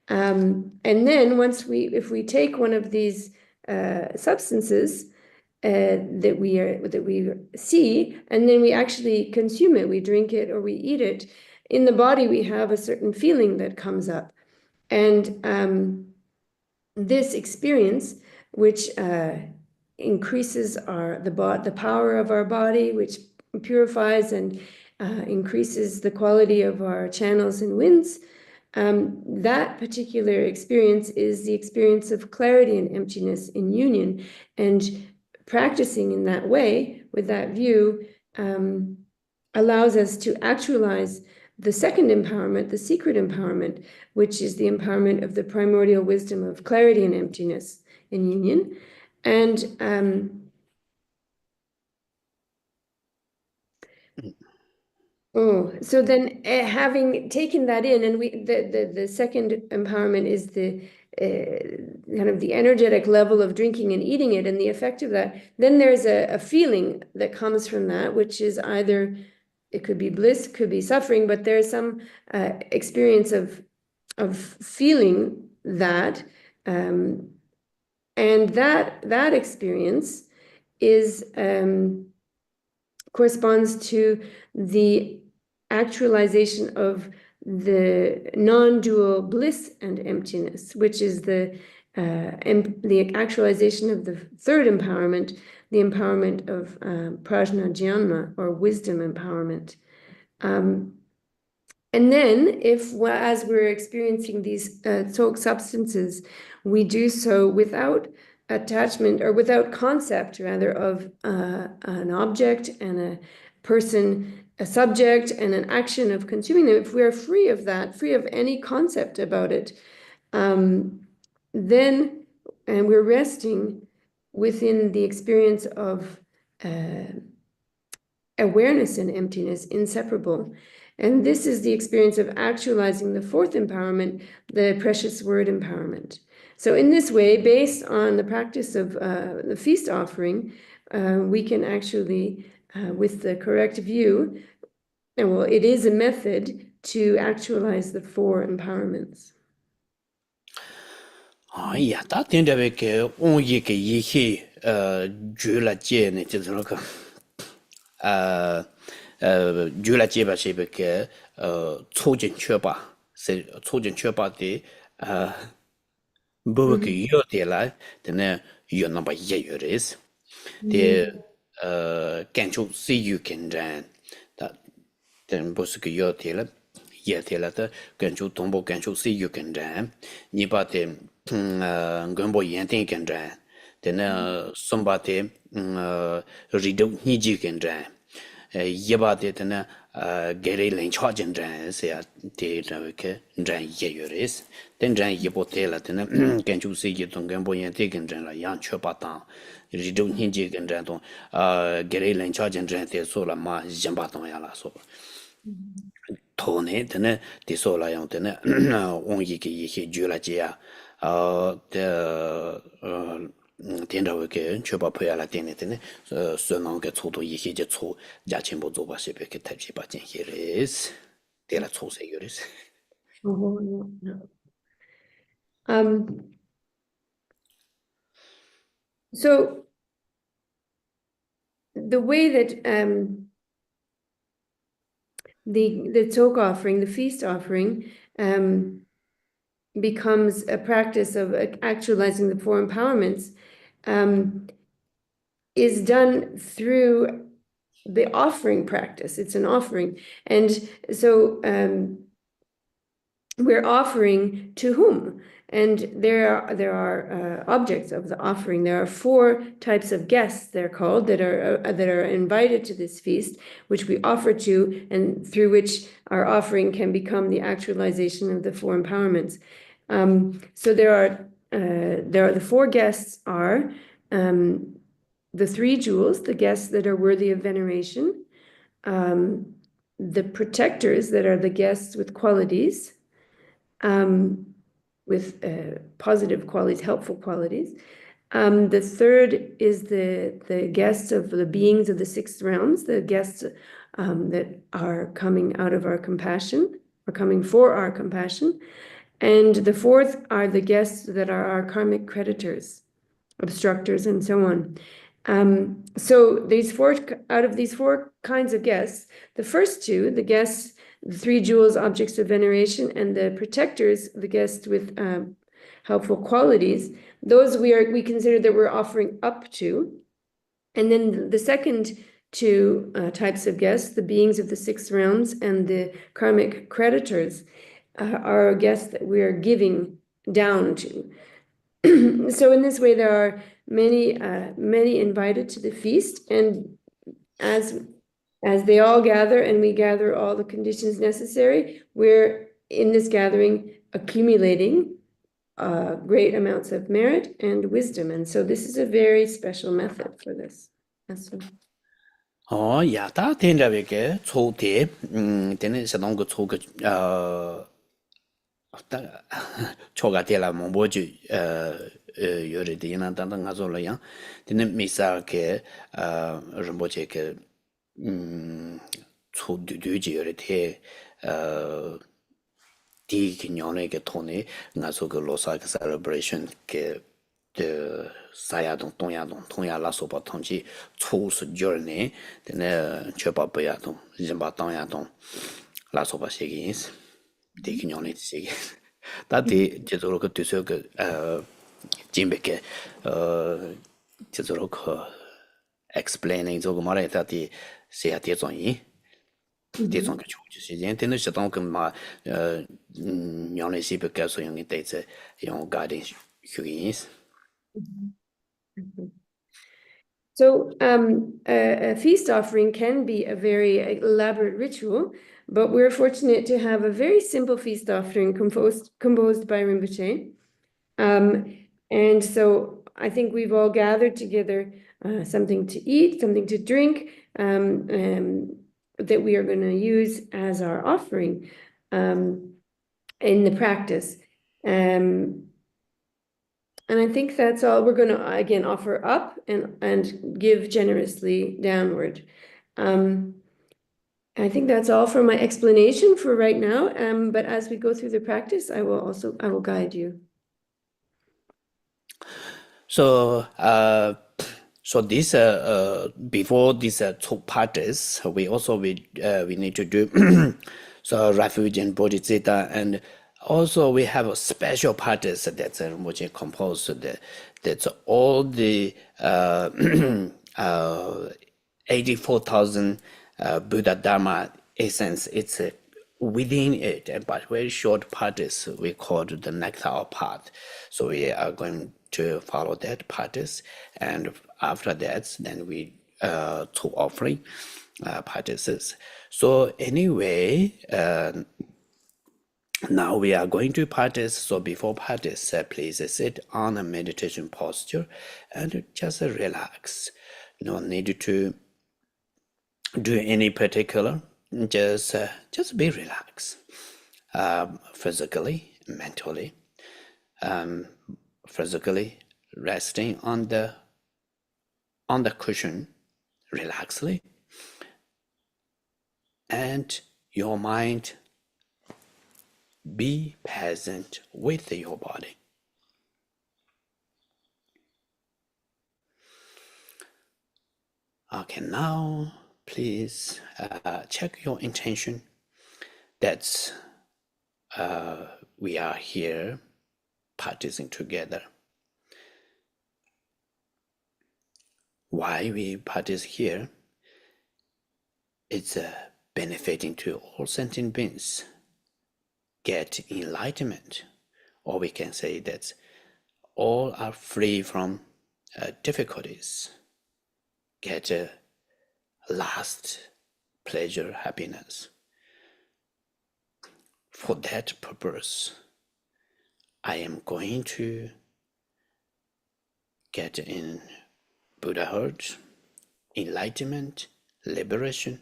Speaker 3: And then if we take one of these substances that we see, and then we actually consume it, we drink it or we eat it, in the body we have a certain feeling that comes up. And this experience, which increases the power of our body, which purifies and increases the quality of our channels and winds, that particular experience is the experience of clarity and emptiness in union. And practicing in that way, with that view, allows us to actualize the second empowerment, the secret empowerment, which is the empowerment of the primordial wisdom of clarity and emptiness in union. And so then having taken that in, and the second empowerment is the kind of the energetic level of drinking and eating it and the effect of that, then there's a feeling that comes from that, which is either it could be bliss, could be suffering, but there's some experience of feeling that, and that experience is corresponds to the actualization of the non-dual bliss and emptiness, which is the actualization of the third empowerment, the empowerment of prajna jnana, or wisdom empowerment. And then, as we're experiencing these Tsok substances, we do so without attachment, or without concept, rather, of an object and a person, a subject and an action of consuming them, if we are free of that, free of any concept about it, then, and we're resting within the experience of awareness and emptiness, inseparable. And this is the experience of actualizing the fourth empowerment, the precious word empowerment. So in this way, based on the practice of the feast offering, we can actually, with the correct view, and well, it is a method to actualize the four empowerments.
Speaker 2: 哎呀，他听着个我一个一些住了街呢，就是那个住了街吧是那个促进确保，是促进确保的不个有的来的呢有那么一有的是的感触是有跟着的，但不是个有的了。也提了的感触同步感触是有跟着，你把的根部眼睛跟着，的呢松把的日头你就跟着，也把的呢给了冷茶跟着是呀，的这个人也有的是，但人也不提了的呢感触是一种根部眼睛跟着了，样确把当。日头你就跟着动，给了冷茶跟着的说了嘛，人把东呀了说。头呢，的呢，的说了样的呢，我一个一些住了街啊，听着我个确保朋友了点的呢，说那个粗度一些就粗，价钱不做吧，是别个太皮把钱些的是，点了粗些有的是。
Speaker 3: Oh, no. So the way that the Tsok offering, the feast offering, becomes a practice of actualizing the four empowerments, is done through the offering practice. It's an offering. And so we're offering to whom? And there are objects of the offering. There are four types of guests, they're called, that are invited to this feast, which we offer to, and through which our offering can become the actualization of the four empowerments. So there are the four guests are the three jewels, the guests that are worthy of veneration, the protectors that are the guests with qualities, with positive qualities, helpful qualities. The third is the guests of the beings of the sixth realms, the guests that are coming out of our compassion, or coming for our compassion. And the fourth are the guests that are our karmic creditors, obstructors, and so on. So out of these four kinds of guests, the first two, the guests, the three jewels, objects of veneration, and the protectors, the guests with helpful qualities, those we consider that we're offering up to. And then the second two types of guests, the beings of the six realms and the karmic creditors, are guests that we are giving down to. So in this way, there are many invited to the feast, and as they all gather and we gather all the conditions necessary, we're in this gathering accumulating great amounts of merit and wisdom. And so this is a very special method for this.
Speaker 2: Oh, ja, da听着那个粗的，真的是那个粗个错个点了，蒙博就有的地方等等我做了样，真的没啥个仁波切个초 두두지열에 디 기념의 토네 나서 그 로사크 celebration 그 사야동 동야동 통야라소바 통지 초스 journey 되네 쳐봐봐야동 이제바 동야동 라소바 시기스 디 기념의 시기 다디 제대로 그 뒤서 그 진백게 제대로 그 explaining 这个嘛来到底是要点专业。这种个就是现在是当跟嘛让那些不告诉用的对子用 guidance 去意思。
Speaker 3: So a feast offering can be a very elaborate ritual, but we're fortunate to have a very simple feast offering composed by Rinpoche. And so I think we've all gathered together something to eat, something to drink, that we are going to use as our offering in the practice. And I think that's all. We're going to, again, offer up and give generously downward. I think that's all for my explanation for right now. But as we go through the practice, I will guide you.
Speaker 2: So this before this Tsok practice, we also we need to do so refuge and bodhicitta, and also we have a special practice that's which is composed that's all the 84,000 Buddha Dharma essence. It's within it, but very short practice we call the Nectar path. So we are going to follow that practice, and after that, then we to offering practices. So anyway, now we are going to practice. So before practice, please sit on a meditation posture and just relax. No need to do any particular. Just be relaxed, physically, mentally. Physically resting on the cushion, relaxedly, and your mind be present with your body. Okay, now please check your intention. That's we are here practicing together. Why we practice here? It's benefiting to all sentient beings get enlightenment, or we can say that all are free from difficulties, get last pleasure, happiness. For that purpose, I am going to get in Buddhahood, enlightenment, liberation,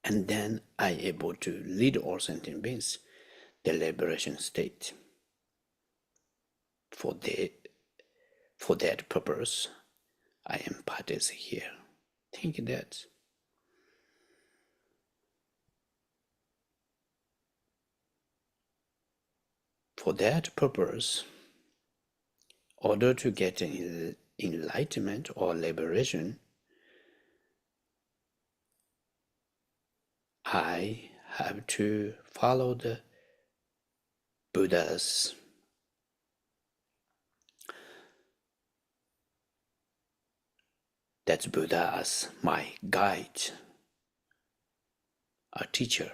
Speaker 2: and then I am able to lead all sentient beings the liberation state. For that purpose, I am practicing here. Think that. For that purpose, in order to get enlightenment or liberation, I have to follow the Buddha's that's Buddha as my guide, a teacher.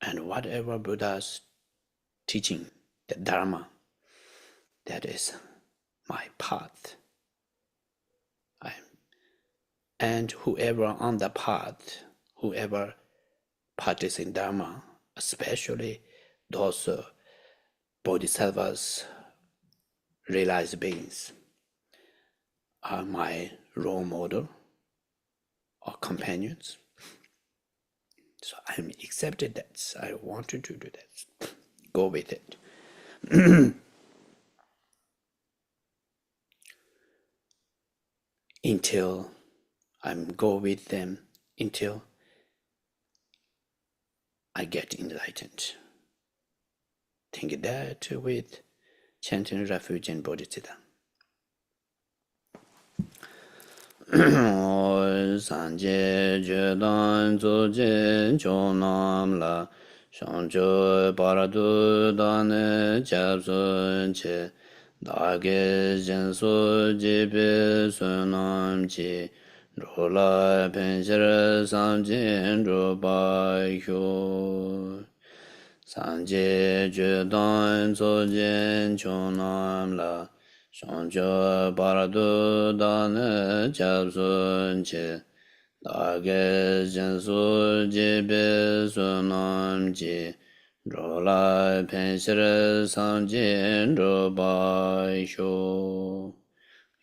Speaker 2: And whatever Buddha's teaching, the Dharma, that is my path. And whoever on the path, whoever practicing Dharma, especially those bodhisattvas, realized beings, are my role model or companions. So I'm accepted that. I wanted to do that. Go with it. until I'm go with them until I get enlightened. Think that with chanting refuge and bodhicitta. Sanje Judan Zujin Chonam La Shangjo Paradu Dane Chapsun Che Dage Jinsu Jibi Sunam Chi Rola Penshir Samjin Rupa Hyo Sanje Judan Zujin Chonam La Shangjo Paradu Dane Chapsun Che Dage Jinsu Jibi Sunam Chi Rola Penshir Samjin Rupa Hyo.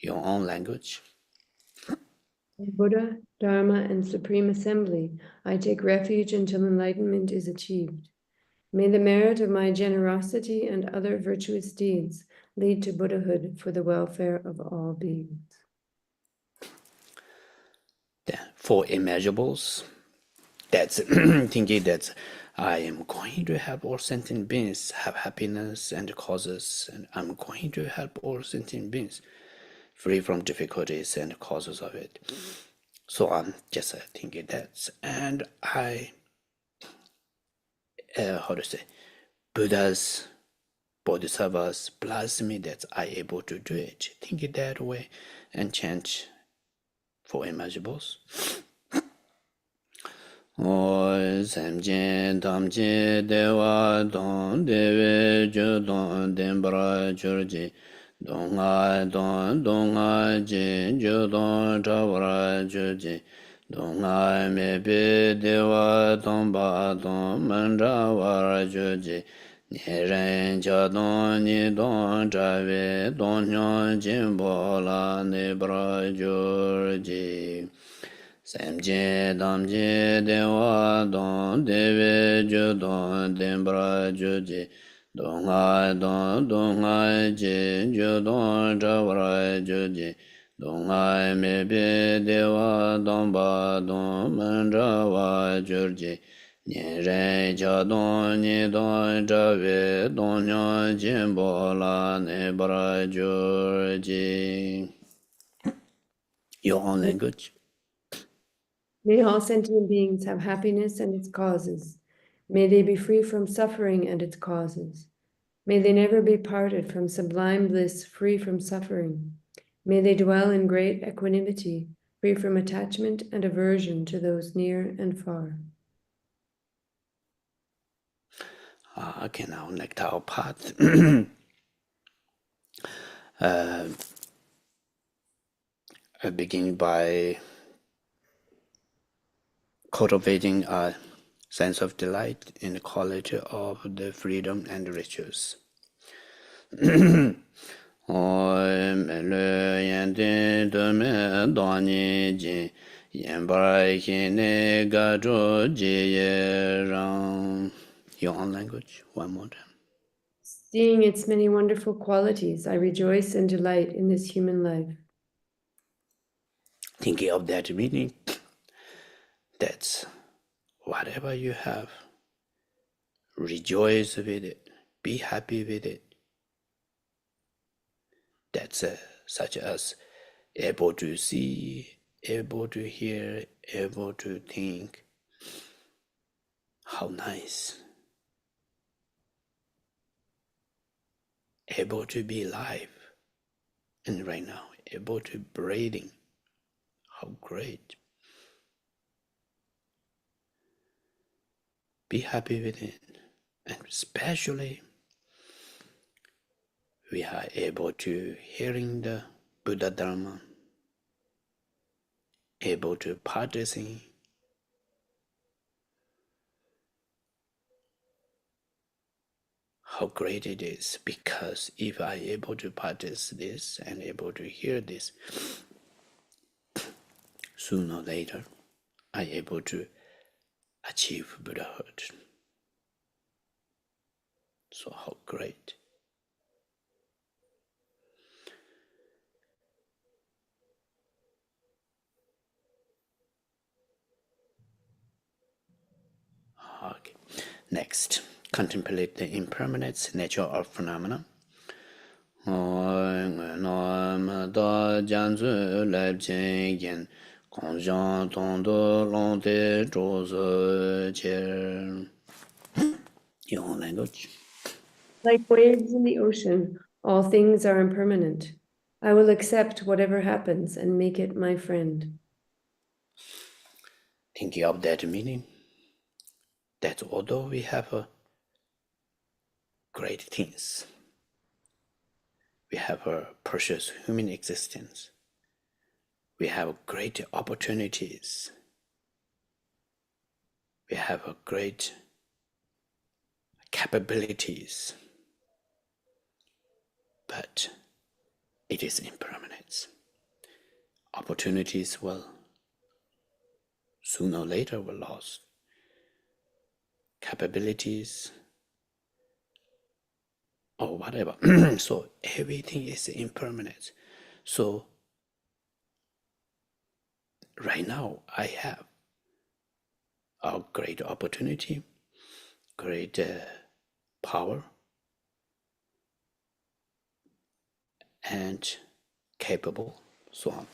Speaker 2: Your own language.
Speaker 3: Buddha, Dharma, and Supreme Assembly, I take refuge until enlightenment is achieved. May the merit of my generosity and other virtuous deeds lead to Buddhahood for the welfare of all beings.
Speaker 2: For immeasurables, that's thinking that I am going to help all sentient beings have happiness and causes, and I'm going to help all sentient beings free from difficulties and causes of it. So I'm just thinking that, and I, Buddhas, Bodhisattvas bless me that I able to do it. Think it that way and chant for immeasurables. Samjin Tamji Dewa Don Dewe Judon Dembra Churji Donga Don Donga Jin Judon Tawara Churji Donga Mebe Dewa Tomba Don Mandrawara Churji Niren Chadon Nidon Trave Don Nyon Jimbola Nebra Churji Samje damje dewa don deve ju don dembra ju ji donga don donga je ju don javra ju ji donga mebe dewa don ba don mandra wa ju ji nye re cha don ni don jave don nyo jimbo la nebra ju ji. Your own language.
Speaker 3: May all sentient beings have happiness and its causes. May they be free from suffering and its causes. May they never be parted from sublime bliss, free from suffering. May they dwell in great equanimity, free from attachment and aversion to those near and far.
Speaker 2: Okay, now Nectar part. I begin by cultivating a sense of delight in the quality of the freedom and riches. Your own language, one more time.
Speaker 3: Seeing its many wonderful qualities, I rejoice and delight in this human life.
Speaker 2: Thinking of that meaning, that's whatever you have, rejoice with it, be happy with it. That's such as able to see, able to hear, able to think. How nice. Able to be alive. And right now, able to breathing. How great. Be happy with it. And especially, we are able to hearing the Buddha Dharma, able to practicing. How great it is, because if I able to practice this and able to hear this, sooner or later, I able to achieve Buddhahood. So how great. Next, contemplate the impermanent nature of phenomena. Your language.
Speaker 3: Like waves in the ocean, all things are impermanent. I will accept whatever happens and make it my friend.
Speaker 2: Thinking of that meaning, that although we have great things, we have a precious human existence, we have great opportunities, we have a great capabilities, but it is impermanent. Opportunities will sooner or later will lost. Capabilities or whatever. So everything is impermanent. So right now I have a great opportunity, great power, and capable, so on.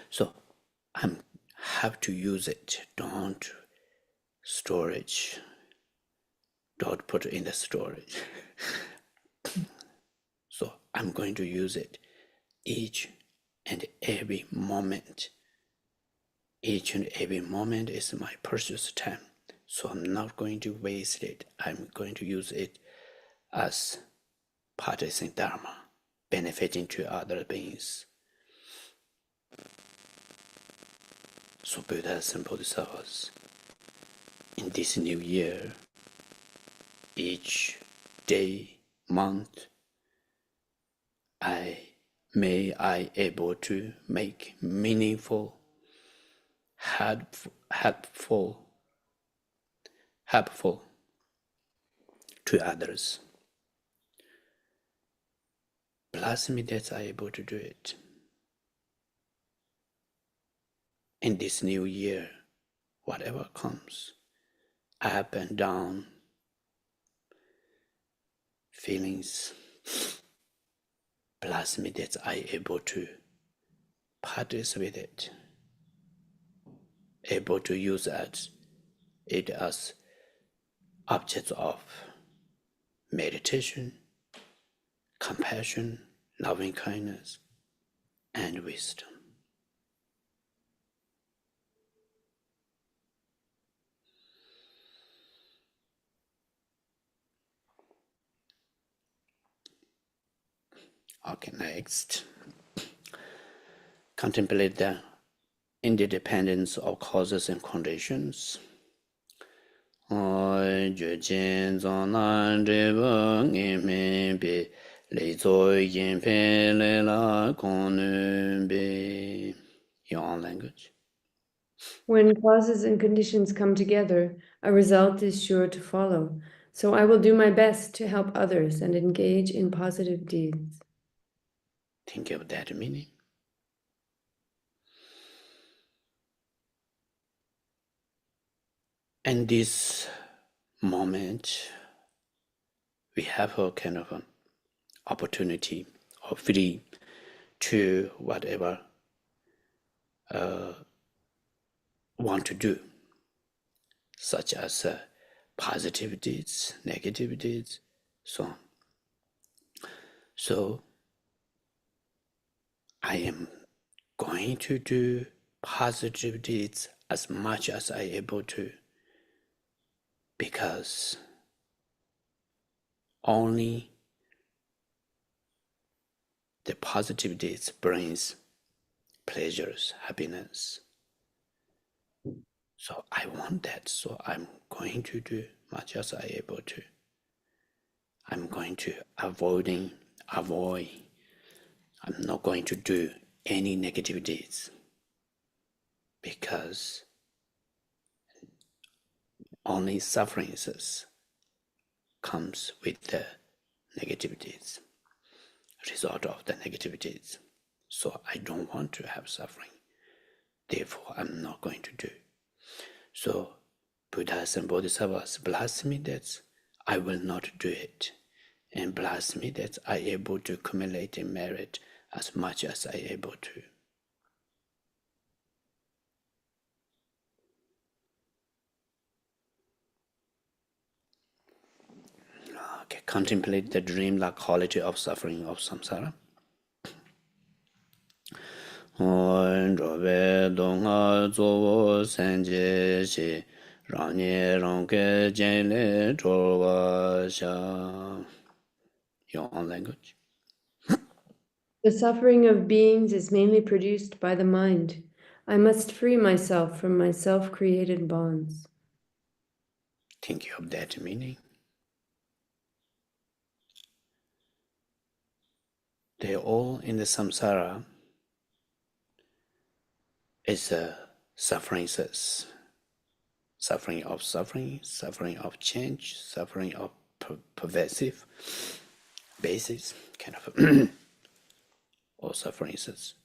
Speaker 2: So I have to use it. Don't storage. Don't put it in the storage. So I'm going to use it each and every moment. Each and every moment is my precious time. So I'm not going to waste it. I'm going to use it as practicing Dharma, benefiting to other beings. So Buddhas and Bodhisattvas, in this new year, each day, month, I able to make meaningful, helpful to others. Bless me that I able to do it. In this new year, whatever comes, up and down, feelings, bless me that I able to practice with it, able to use it as objects of meditation, compassion, loving kindness, and wisdom. Okay, next. Contemplate the interdependence of causes and conditions. Your language.
Speaker 3: When causes and conditions come together, a result is sure to follow. So I will do my best to help others and engage in positive deeds.
Speaker 2: Think of that meaning. And this moment, we have a kind of an opportunity or free to whatever want to do, such as positive deeds, negative deeds, so on. So I am going to do positive deeds as much as I able to, because only the positive deeds brings pleasures, happiness. So I want that, so I'm going to do much as I able to. I'm going to avoid. I'm not going to do any negative deeds, because only sufferings comes with the negative deeds, result of the negative deeds. So I don't want to have suffering. Therefore, I'm not going to do. So Buddhas and Bodhisattvas bless me that I will not do it, and bless me that I able to accumulate in merit as much as I able to. Okay, contemplate the dream-like quality of suffering of samsara. Your own language.
Speaker 3: The suffering of beings is mainly produced by the mind. I must free myself from my self-created bonds.
Speaker 2: Think of that meaning. They all in the samsara is suffering, suffering of suffering, suffering of change, suffering of pervasive basis, kind of or sufferings.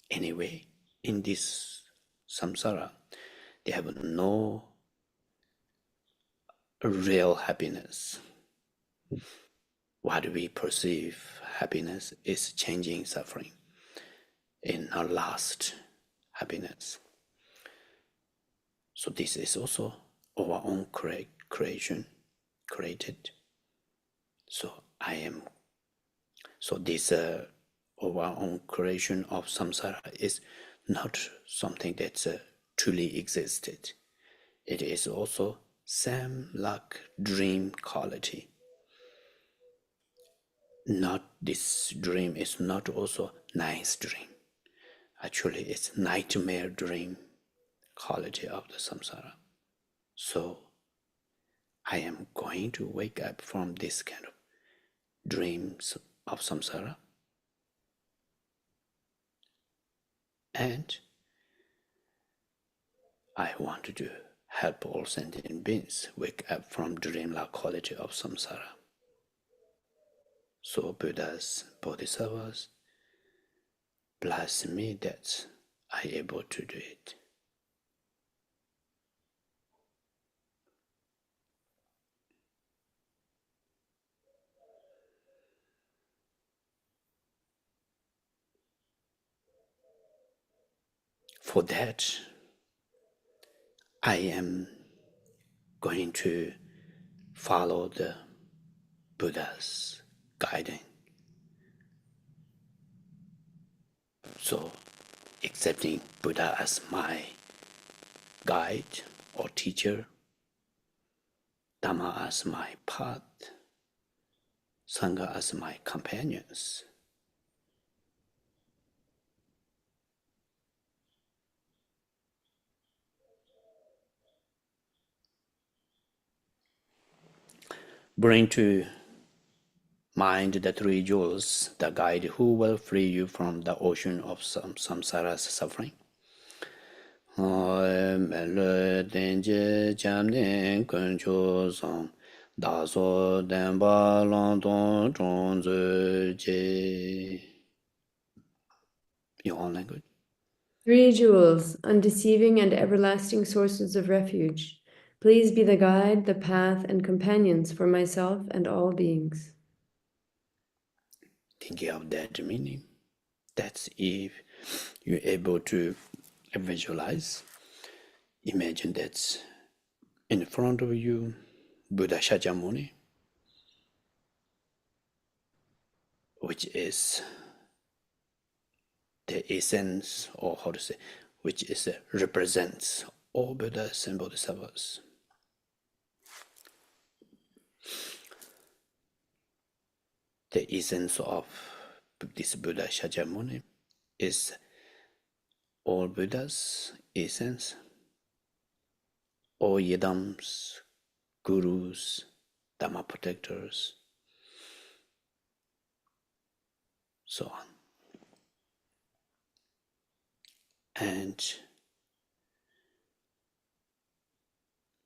Speaker 2: Anyway, in this samsara, they have no real happiness. What we perceive happiness is changing suffering in our last happiness. So this is also our own creation, created. So this our own creation of samsara is not something that truly existed. It is also same like dream quality. Not this dream is not also nice dream. Actually, it's nightmare dream quality of the samsara. So I am going to wake up from this kind of dreams of samsara, and I want to help all sentient beings wake up from dream-like quality of samsara. So Buddhas, Bodhisattvas, bless me that I able to do it. For that, I am going to follow the Buddha's guiding. So, accepting Buddha as my guide or teacher, Dhamma as my path, Sangha as my companions. Bring to mind the three jewels, the guide who will free you from the ocean of samsara's suffering. Your own language.
Speaker 3: Three jewels, undeceiving and everlasting sources of refuge. Please be the guide, the path, and companions for myself and all beings.
Speaker 2: Thinking of that meaning. That's if you're able to visualize, imagine that in front of you, Buddha Shakyamuni, which is the essence, or how to say, which is represents all Buddhas and Bodhisattvas. The essence of this Buddha Shakyamuni is all Buddhas' essence, all Yidams, Gurus, Dhamma protectors, so on. And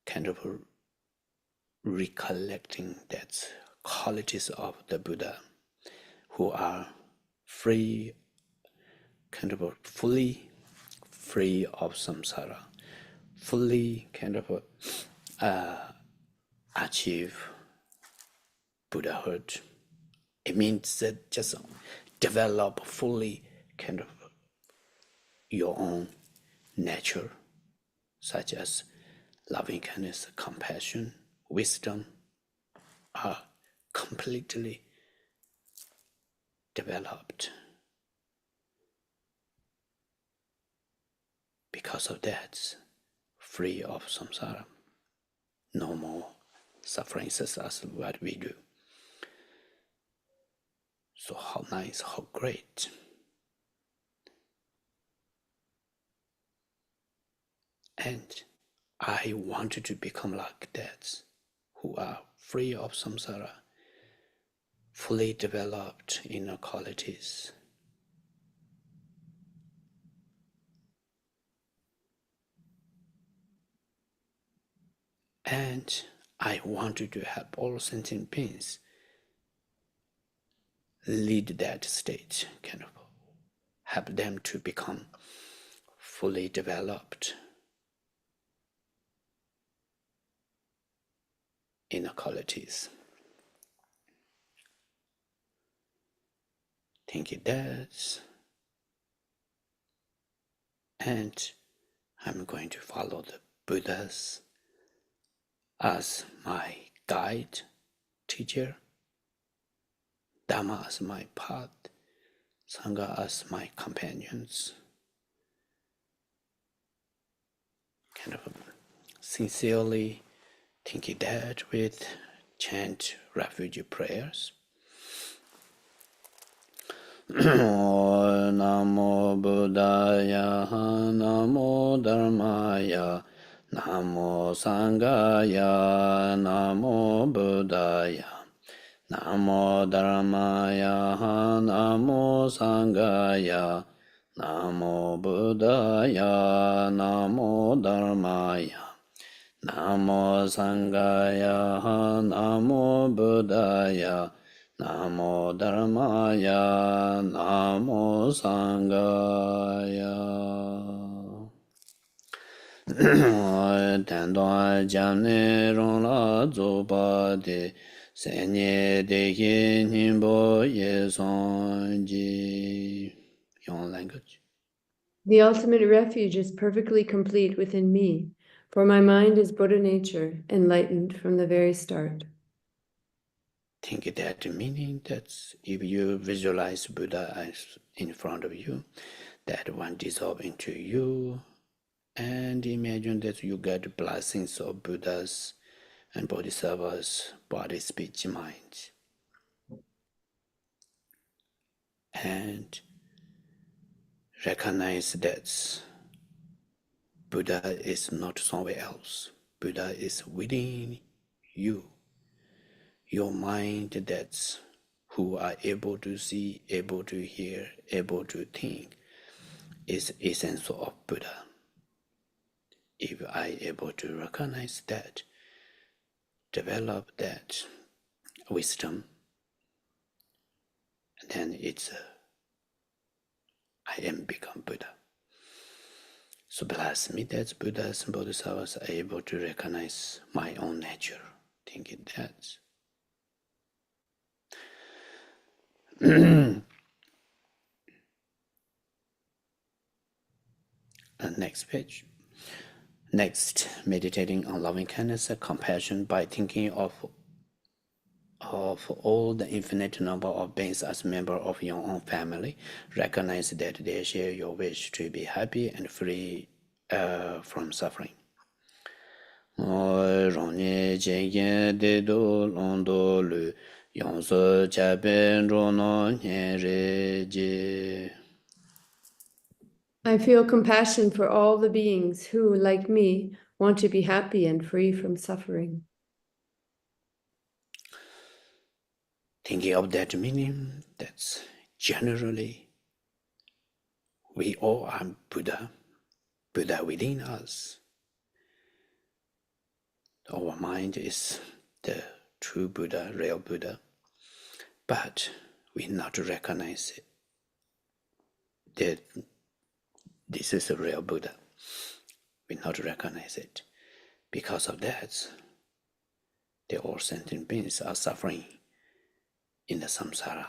Speaker 2: kind of recollecting that qualities of the Buddha who are free, kind of fully free of samsara, fully kind of achieve Buddhahood. It means that just develop fully kind of your own nature, such as loving kindness, compassion, wisdom, are completely developed. Because of that, free of samsara, no more sufferings as what we do. So how nice, how great. And I wanted to become like that, who are free of samsara, fully developed inner qualities. And I wanted to help all sentient beings lead that state, kind of help them to become fully developed inner qualities. Thinking that, and I'm going to follow the Buddhas as my guide, teacher, Dhamma as my path, Sangha as my companions. Kind of sincerely thinking that with chant refugee prayers. Namo Buddhaya, Namo Dharmaya, Namo Sanghaya, Namo Buddhaya, Namo Dharmaya, Namo Sanghaya, Namo Buddhaya, Namo Dharmaya, Namo Sanghaya, Namo Buddhaya, Namo Dharmaya, Namo Sanghaya. Tendon jamne rong la zoba de senye de ye nimbo ye song ji. Your language.
Speaker 3: The ultimate refuge is perfectly complete within me, for my mind is Buddha nature, enlightened from the very start.
Speaker 2: Think that meaning that if you visualize Buddha as in front of you, that one dissolve into you, and imagine that you get blessings of Buddhas and Bodhisattvas, body, speech, mind. And recognize that Buddha is not somewhere else. Buddha is within you. Your mind, that's who are able to see, able to hear, able to think, is essence of Buddha. If I able to recognize that, develop that wisdom, then it's I am become Buddha. So bless me that Buddhas and Bodhisattvas are able to recognize my own nature, thinking that. Next page. Next, meditating on loving kindness and compassion by thinking of all the infinite number of beings as member of your own family. Recognize that they share your wish to be happy and free from suffering.
Speaker 3: I feel compassion for all the beings who, like me, want to be happy and free from suffering.
Speaker 2: Thinking of that meaning, that's generally we all are Buddha, Buddha within us. Our mind is the true Buddha, real Buddha, but we not recognize it, that this is a real Buddha. We not recognize it. Because of that, the all sentient beings are suffering in the samsara.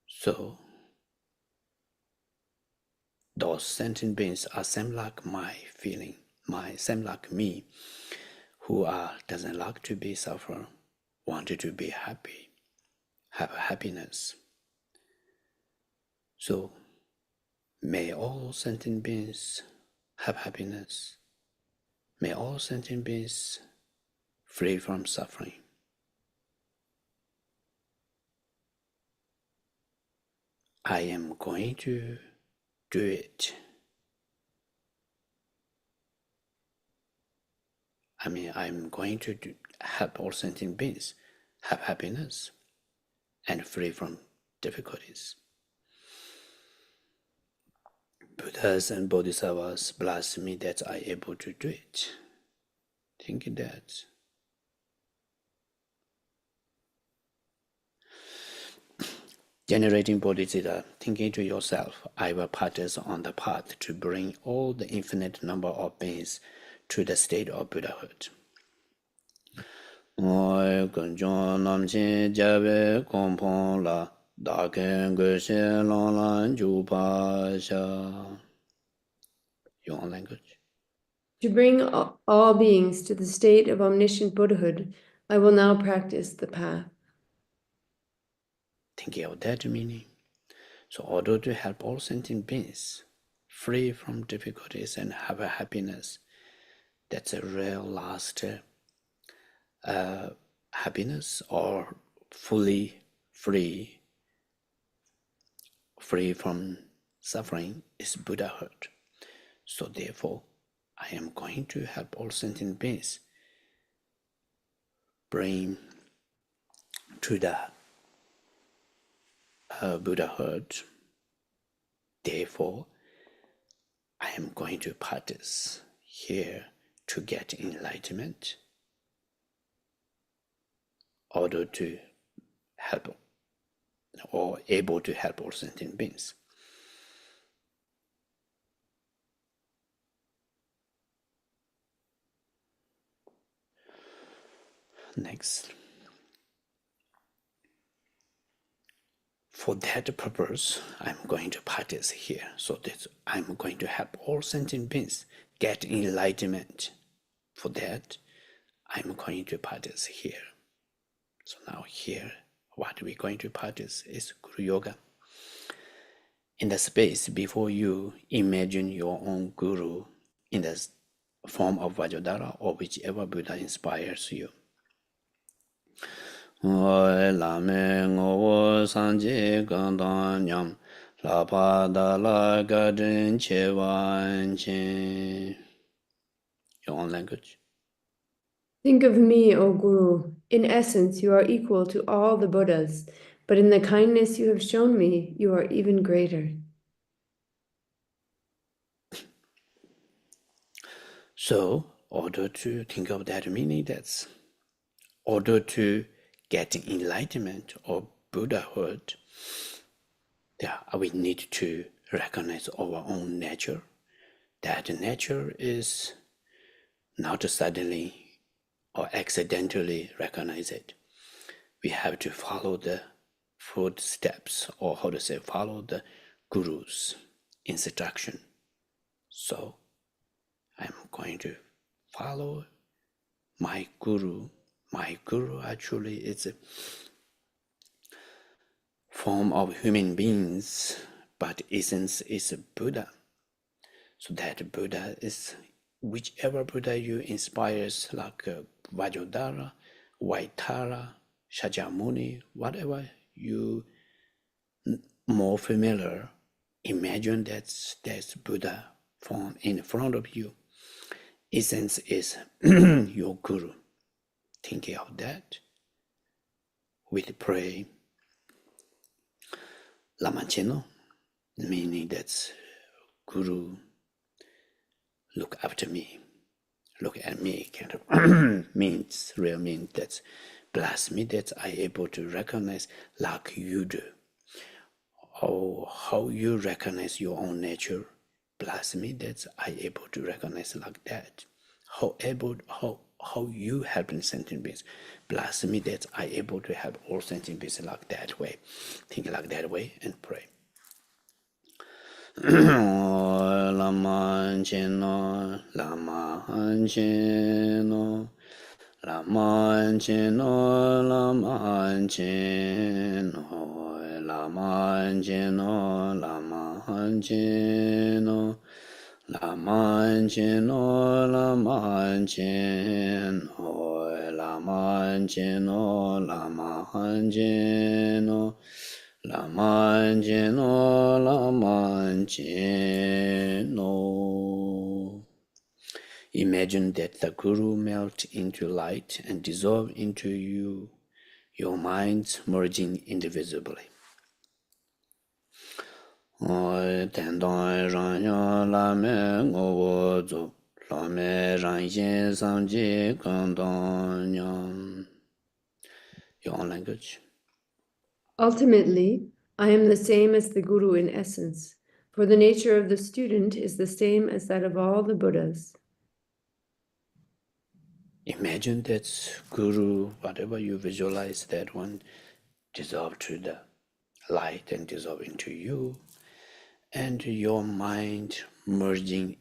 Speaker 2: So, those sentient beings are same like my feeling, same like me, who doesn't like to be suffer, wanted to be happy, have happiness. So, may all sentient beings have happiness. May all sentient beings free from suffering. I am going to do it. I'm going to help all sentient beings have happiness and free from difficulties. Buddhas and Bodhisattvas bless me that I am able to do it. Think that. Generating Bodhicitta, thinking to yourself, I will practice on the path to bring all the infinite number of beings to the state of Buddhahood. Your language.
Speaker 3: To bring all beings to the state of omniscient Buddhahood, I will now practice the path.
Speaker 2: Thinking of that meaning. So, in order to help all sentient beings free from difficulties and have a happiness, that's a real last happiness, or fully free from suffering, is Buddhahood. So therefore, I am going to help all sentient beings bring to the Buddhahood. Therefore, I am going to practice here to get enlightenment, in order to help or able to help all sentient beings. Next. For that purpose, I'm going to practice here, so that I'm going to help all sentient beings get enlightenment. For that, I'm going to practice here. So now here, what we're going to practice is Guru Yoga. In the space before you, imagine your own Guru in the form of Vajradhara or whichever Buddha inspires you. Lame ngowo sanje gandan nyam la pa da la gadin che wan chen. Your own language.
Speaker 3: Think of me, O Guru. In essence, you are equal to all the Buddhas, but in the kindness you have shown me, you are even greater.
Speaker 2: So, in order to think of that meaning, that's in order to get enlightenment or Buddhahood, we need to recognize our own nature. That nature is not suddenly or accidentally recognize it. We have to follow the footsteps, or follow the Guru's instruction. So I'm going to follow my Guru. My Guru actually is a form of human beings, but essence is a Buddha. So that Buddha is whichever Buddha you inspires, like Vajradhara, Vaitara, Shakyamuni, whatever you more familiar, imagine that's Buddha form in front of you. Essence is your Guru. Thinking of that, we pray Lama Trinley, meaning that's Guru, look after me, look at me, kind of means that bless me that I able to recognize like you do. Or how you recognize your own nature bless me that I able to recognize like that. How you helping sentient beings. Bless me that I able to help all sentient beings like that way. Think like that way and pray. Lama Cheno, Lama Cheno, Lama Cheno, Lama Cheno, Lama Cheno, Lama Cheno, Lama Cheno, Lama Cheno, Lama Cheno, Lama Cheno. Lama Cheno, Lama Cheno. Imagine that the Guru melt into light and dissolve into you, your minds merging indivisibly. Tendon ranyo lame ngowo zo, lame ranje samji kandon nyam. Your own language.
Speaker 3: Ultimately, I am the same as the Guru in essence, for the nature of the student is the same as that of all the Buddhas.
Speaker 2: Imagine that Guru, whatever you visualize, that one dissolve to the light and dissolve into you, and your mind merging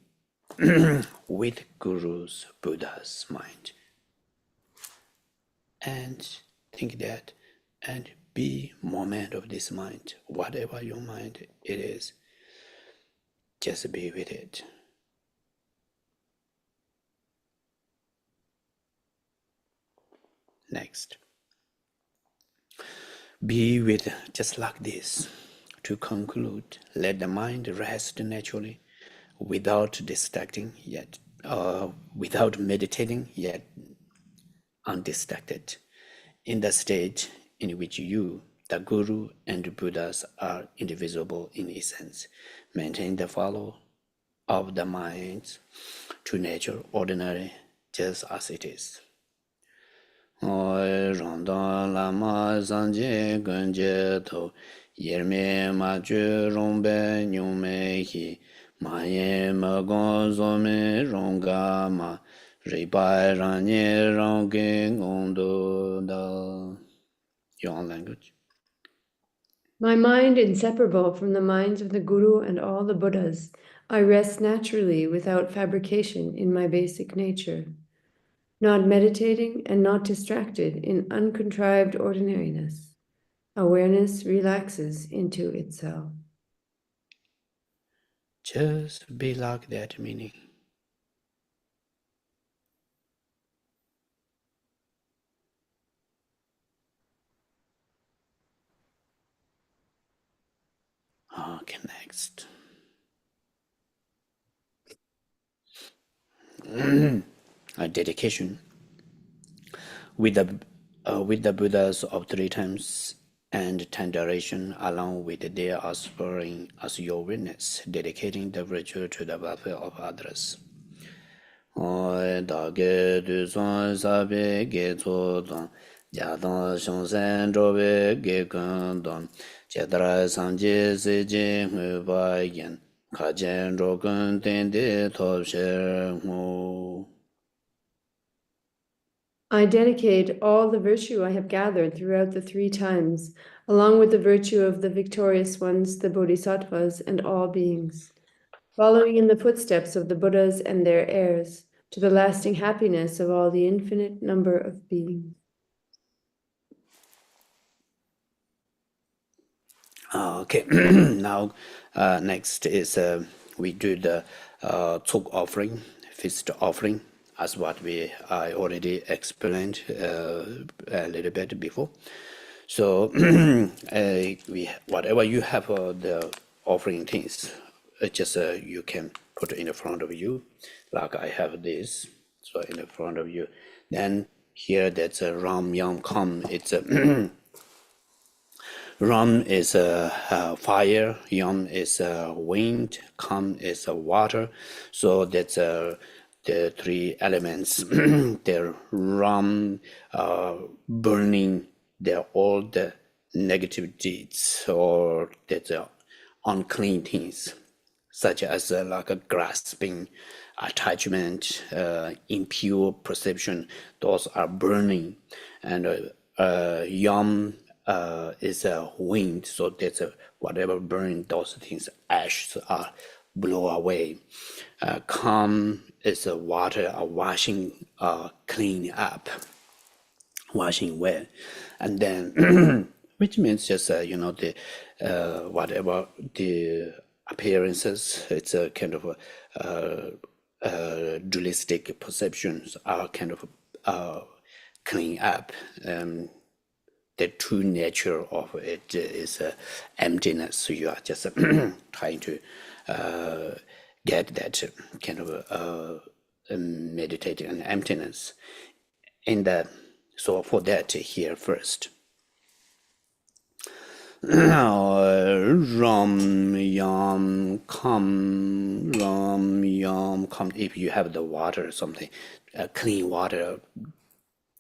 Speaker 2: with Guru's, Buddha's mind. And think that, and be moment of this mind, whatever your mind it is, just be with it. Next. Be with just like this. To conclude, let the mind rest naturally without distracting yet, without meditating yet undistracted, in the state in which you, the Guru and Buddhas are indivisible in essence. Maintain the follow of the mind to nature ordinary just as it is. Randa lama zanje gunje to yerme ma ju rombe nyume hi ma ye ma gon zome ronga ma ribai ranye ronge ngondo da. Your own language.
Speaker 3: My mind inseparable from the minds of the Guru and all the Buddhas, I rest naturally without fabrication in my basic nature, not meditating and not distracted in uncontrived ordinariness. Awareness relaxes into itself.
Speaker 2: Just be like that meaning. Okay, next. A dedication. With the Buddhas of 3 times and 10 duration, along with their offspring as your witness, dedicating the virtue to the welfare of others.
Speaker 3: I dedicate all the virtue I have gathered throughout the 3 times, along with the virtue of the victorious ones, the bodhisattvas, and all beings, following in the footsteps of the Buddhas and their heirs, to the lasting happiness of all the infinite number of beings.
Speaker 2: Okay, now next is we do the Tsok offering, feast offering, as what I already explained a little bit before. So whatever you have the offering things, just you can put in the front of you, like I have this, so in the front of you. Then here that's a ram yam kam. It's a ram is fire, yam is wind, kam is water. So that's the 3 elements. The ram burning all the negative deeds or the unclean things. such as like a grasping, attachment, impure perception. Those are burning, and yam is a wind, so that's whatever burn those things, ashes are blow away. Calm is water, washing, clean up, washing away, and then which means just the whatever the appearances, it's a kind of dualistic perceptions are kind of clean up. The true nature of it is emptiness. So you are just trying to get that kind of meditate on emptiness. So for that, here first. Ram yam kam, ram yam kam. If you have the water, something clean water,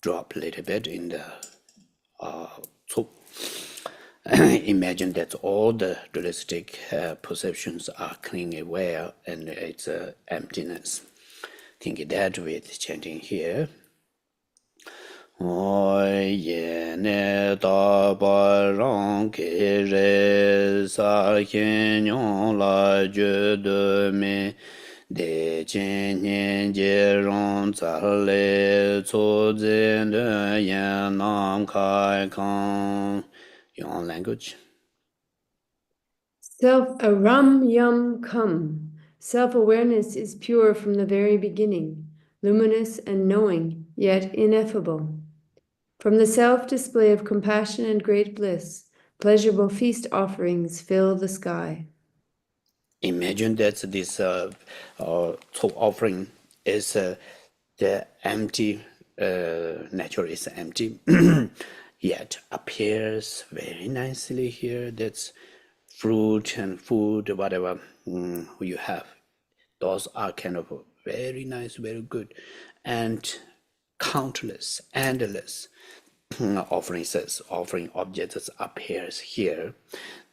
Speaker 2: drop a little bit in the Tsok. Imagine that all the dualistic perceptions are clean aware, and it's emptiness. Think it that way, chanting here. Ye ne da ba rang ke re sa yin yong la je de me de chen nian jie rong za le cu zhen de yan nam kai kang. Your language.
Speaker 3: Ram yam kam. Self-awareness is pure from the very beginning, luminous and knowing, yet ineffable. From the self-display of compassion and great bliss, pleasurable feast offerings fill the sky.
Speaker 2: Imagine that this Tsok offering is the empty, nature is empty, yet appears very nicely here. That's fruit and food, whatever you have. Those are kind of very nice, very good, and countless, endless offering objects appears here.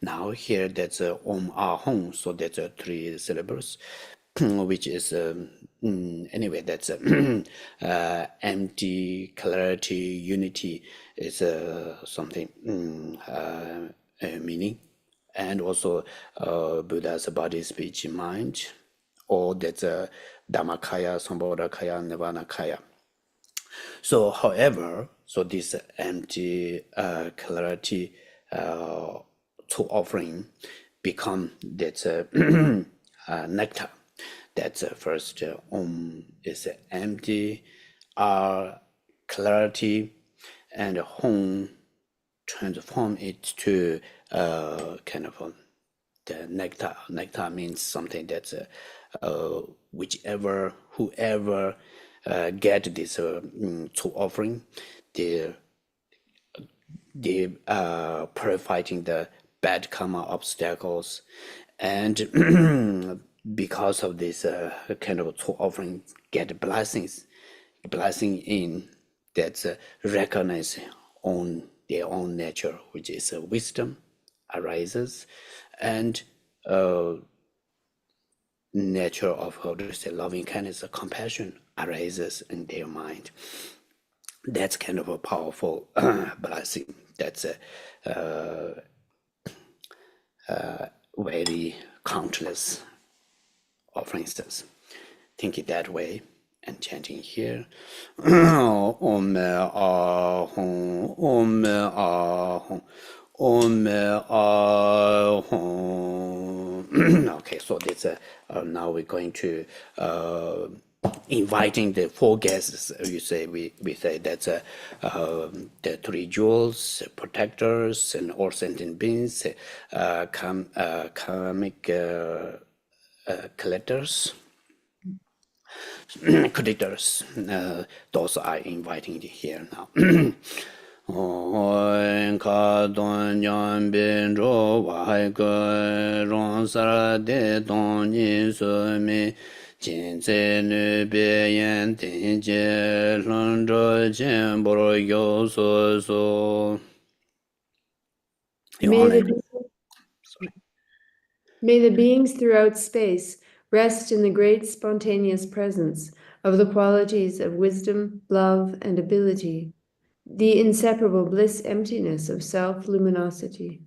Speaker 2: Now here that's Om Ahong, so that's 3 syllables, which is anyway that's empty, clarity, unity is something meaning, and also Buddha's body, speech, mind, or that's Dhammakaya, Sambodhakaya, Nirvanakaya. So, however, so this empty clarity to offering become that nectar. That's first Om is empty, clarity, and Hong transform it to kind of the nectar. Nectar means something that's whichever, whoever get this to offering, they purifying the bad karma obstacles, and because of this kind of to offering, get blessing in that's recognize on their own nature, which is wisdom arises, and nature of how to say loving kindness, compassion arises in their mind. That's kind of a powerful blessing. That's very countless offerings. Think it that way and chanting here. Om Ahong, Om Ahong, Om Ahong. Okay, so this now we're going to inviting the 4 guests. You say we say that's the 3 jewels, protectors, and all sentient beings, karmic collectors. Creditors, those are inviting here now. Ka don yan bin ro wai ge rong sa de dong ni su mi jin zhe nu bi yan din jie leng zhe jian bo ro you su su.
Speaker 3: May the May the beings throughout space rest in the great spontaneous presence of the qualities of wisdom, love, and ability, the inseparable bliss emptiness of self-luminosity.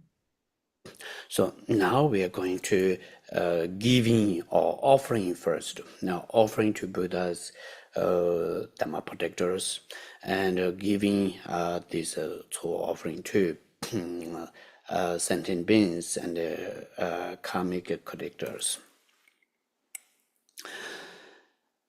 Speaker 2: So now we are going to giving or offering first. Now offering to Buddhas, Dhamma protectors, and giving this to offering to sentient beings and karmic collectors.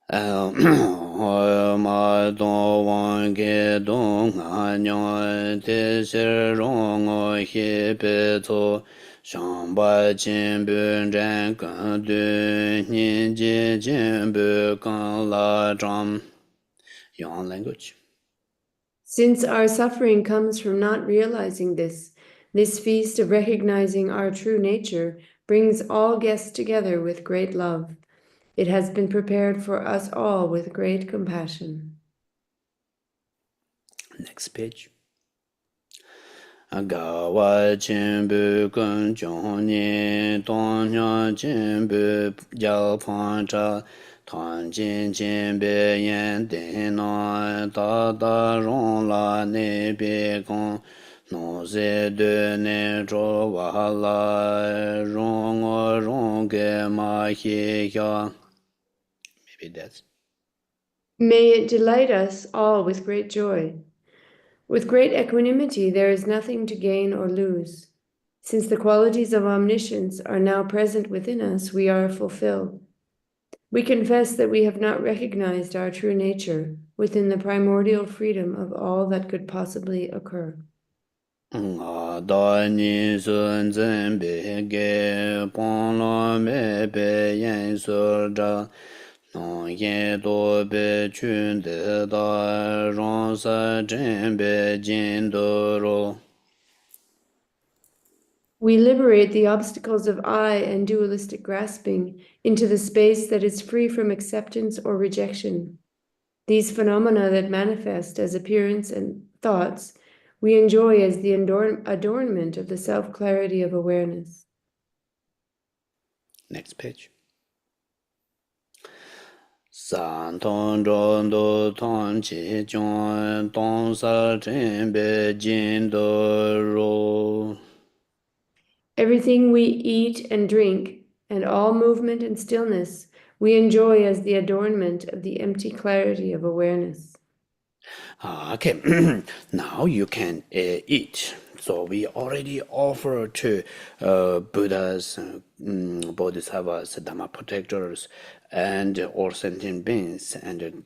Speaker 2: Ma dong wang ge dong nga nyong te shi rong o hi pe to shang ba jin bu zhen gen du ni ji jin bu gang la zhang. Yang language.
Speaker 3: Since our suffering comes from not realizing this feast of recognizing our true nature brings all guests together with great love. It has been prepared for us all with great compassion.
Speaker 2: Next page. Ga wa jin bu gong zhong ni dong nya jin bu jiao pan zha tan jin jin bei yan den na da da rong la ne bi gong no ze de ne zhou wa la rong o rong ge ma hi ya. Maybe that's.
Speaker 3: May it delight us all with great joy. With great equanimity, there is nothing to gain or lose. Since the qualities of omniscience are now present within us, we are fulfilled. We confess that we have not recognized our true nature within the primordial freedom of all that could possibly occur.
Speaker 2: Da ni sun zhen bei ge pong lo me bei yan su zha nong ye do bei chun de da rong sa zhen bei jin do ro.
Speaker 3: We liberate the obstacles of I and dualistic grasping into the space that is free from acceptance or rejection. These phenomena that manifest as appearance and thoughts, we enjoy as the adornment of the self-clarity of awareness.
Speaker 2: Next page. San tong zhong do tong qi jiong dong sa zhen bei jin do ro.
Speaker 3: Everything we eat and drink, and all movement and stillness, we enjoy as the adornment of the empty clarity of awareness.
Speaker 2: Okay, now you can eat. So we already offer to Buddhas, Bodhisattvas, Dhamma protectors, and all sentient beings, and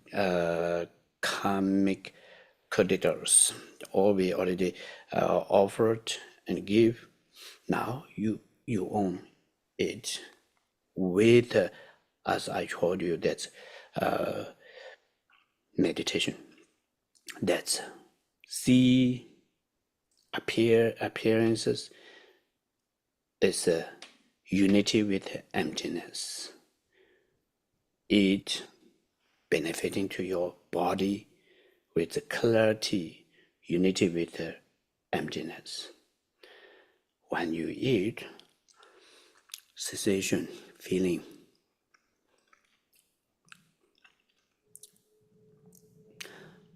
Speaker 2: karmic creditors. All we already offered and give. Now you own it with, as I told you, that's meditation. That's see appearances is a unity with emptiness. It benefiting to your body with the clarity, unity with the emptiness. When you eat, cessation feeling,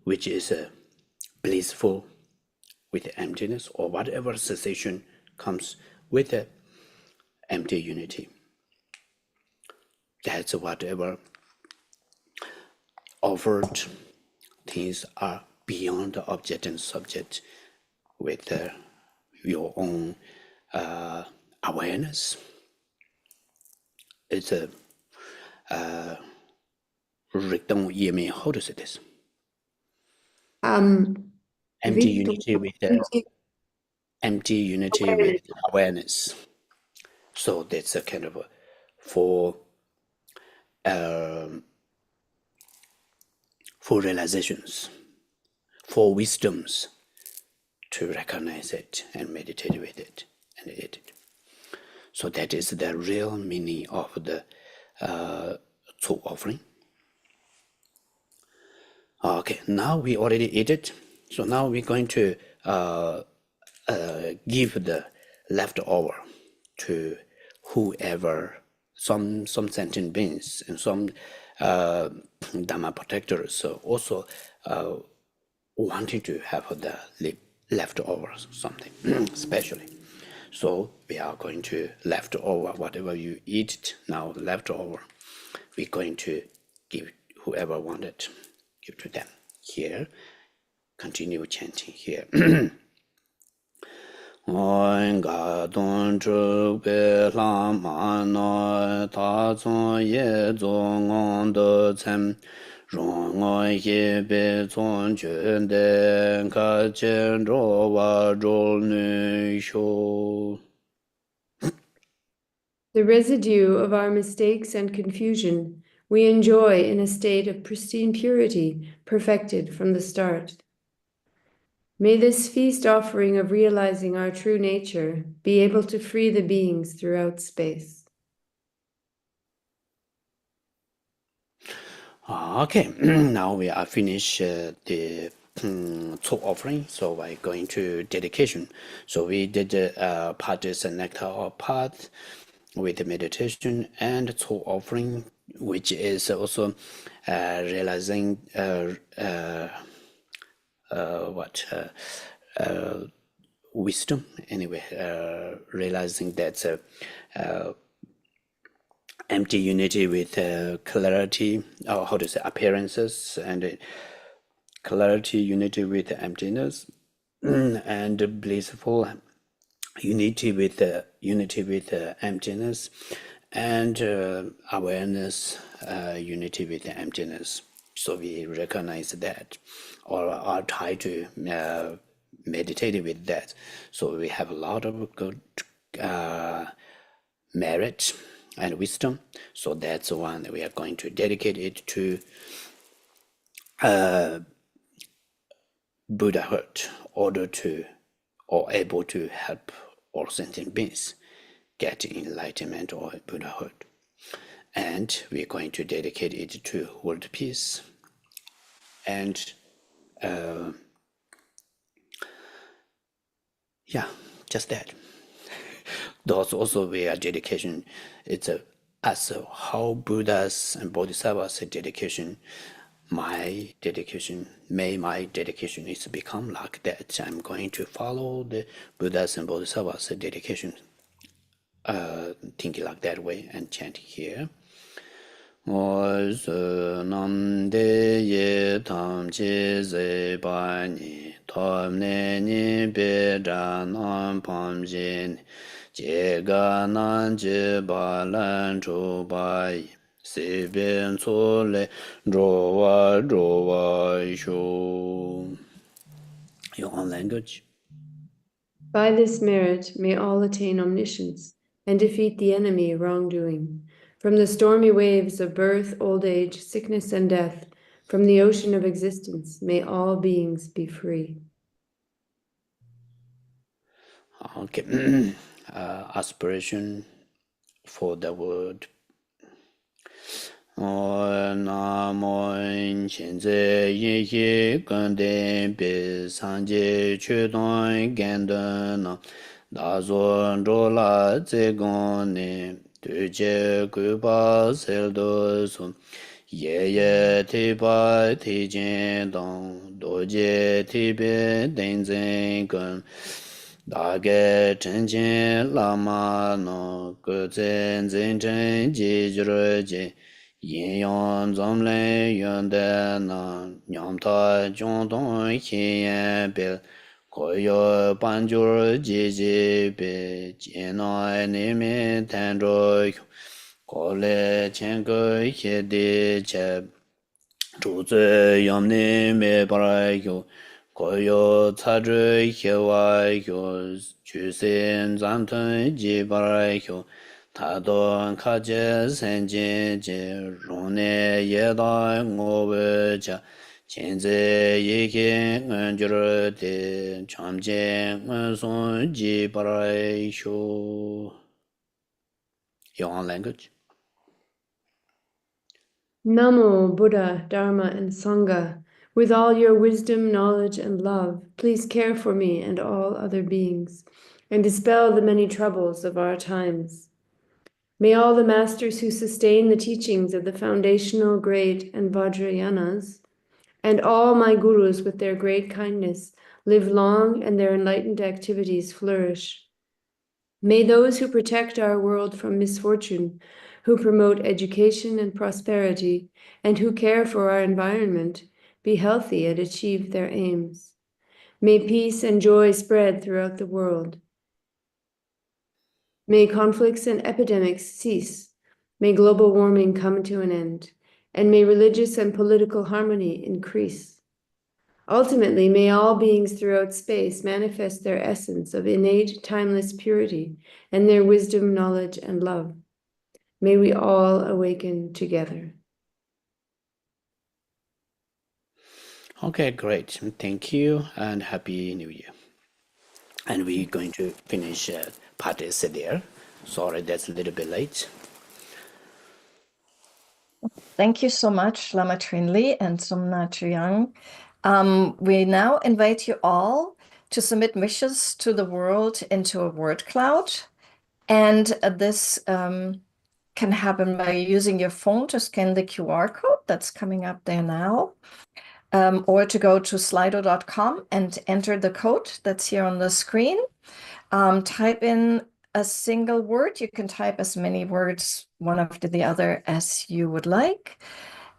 Speaker 2: which is blissful with emptiness, or whatever cessation comes with the empty unity. That's whatever offered things are beyond the object and subject with your own awareness. It's a how to say this? Empty unity with empty unity with awareness. So that's a kind of for realizations, for wisdoms to recognize it and meditate with it and eat it. So that is the real meaning of the Tsok offering. Okay, now we already ate it. So now we're going to give the leftover to whoever, some sentient beings and some Dharma protectors also wanting to have the leftovers, something especially. So we are going to leftover, whatever you eat now, leftover, we're going to give whoever wanted, give to them. Here, continue chanting here. Ga don zhu bei lam ma no ta zong ye zong on de chen rong o ye bei zong jun de ka chen zhou wa zhou nu xiu.
Speaker 3: The residue of our mistakes and confusion we enjoy in a state of pristine purity, perfected from the start. May this feast offering of realizing our true nature be able to free the beings throughout space.
Speaker 2: Okay, now we are finished the Tsok offering, so we're going to dedication. So we did part is a nectar part with the meditation and Tsok offering, which is also realizing wisdom. Anyway, realizing that empty unity with clarity, or how to say, appearances, and clarity, unity with emptiness, and blissful unity with emptiness, and awareness, unity with emptiness. So we recognize that, or are try to meditate with that. So we have a lot of good merit and wisdom. So that's the one that we are going to dedicate it to Buddhahood, order to or able to help all sentient beings get enlightenment or Buddhahood. And we're going to dedicate it to world peace. And yeah, just that. Those also were dedication. It's as how Buddhas and Bodhisattvas dedication. My dedication is become like that. I'm going to follow the Buddhas and Bodhisattvas dedication, thinking like that way and chanting here. Nam de ye tam chi ze ba ni tom ne ni be da nam pam jin je ga nan je ba lan chu ba yi si bien cu le zhou wa shu. Your own language.
Speaker 3: By this merit, may all attain omniscience and defeat the enemy wrongdoing. From the stormy waves of birth, old age, sickness, and death, from the ocean of existence, may all beings be free.
Speaker 2: Okay, aspiration for the word. Namo Chenze Yi Ganden Bi Sanje Chudon Ganden Da Zon Rola Zegone Tuje Guba Seldo Sum Ye Ti Ba Ti Jen Dong Doje Ti Be Den Zen Gun Da Ge Chen Chen Lama No Gu Zen Zen Chen Ji Jure Ji yin yang zam le yuan de na nyam ta zhong dong xin yan bil ko yo ban ju ji ji bi jin na ni mi tan zhuo yu ko le qian ge xie di che zhu zi yam ni mi ba yu ko yo ca zhi xie wa yu ju xin zan tun ji ba yu Ta don ka je sen jin je rong ne ye da ngo we jia qian zi yi kin ngen jir de cham jin ngen song ji ba shu. Your own language.
Speaker 3: Namo, Buddha, Dharma, and Sangha, with all your wisdom, knowledge, and love, please care for me and all other beings, and dispel the many troubles of our times. May all the masters who sustain the teachings of the foundational great and Vajrayanas, and all my gurus with their great kindness, live long and their enlightened activities flourish. May those who protect our world from misfortune, who promote education and prosperity, and who care for our environment, be healthy and achieve their aims. May peace and joy spread throughout the world. May conflicts and epidemics cease. May global warming come to an end. And may religious and political harmony increase. Ultimately, may all beings throughout space manifest their essence of innate, timeless purity and their wisdom, knowledge, and love. May we all awaken together.
Speaker 2: Okay, great. Thank you and Happy New Year. And we're going to finish part S there. Sorry, that's a little bit late.
Speaker 1: Thank you so much, Lama Trinley and Sumna Chuyang. We now invite you all to submit wishes to the world into a word cloud. And this can happen by using your phone to scan the QR code that's coming up there now, or to go to slido.com and enter the code that's here on the screen. Type in a single word. You can type as many words one after the other as you would like.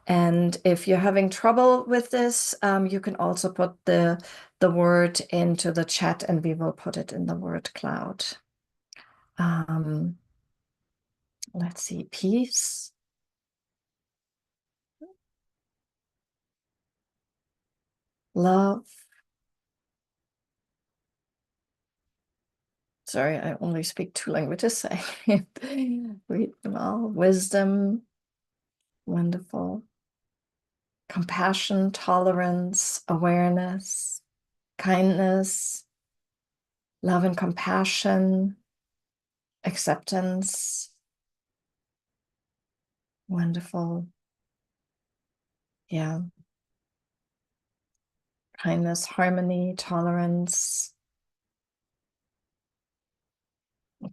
Speaker 1: And if you're having trouble with this, you can also put the word into the chat and we will put it in the word cloud. Let's see, peace. Love. Sorry, I only speak 2 languages. I can't read them all. Wisdom. Wonderful. Compassion, tolerance, awareness, kindness, love and compassion, acceptance. Wonderful. Yeah. Kindness, harmony, tolerance,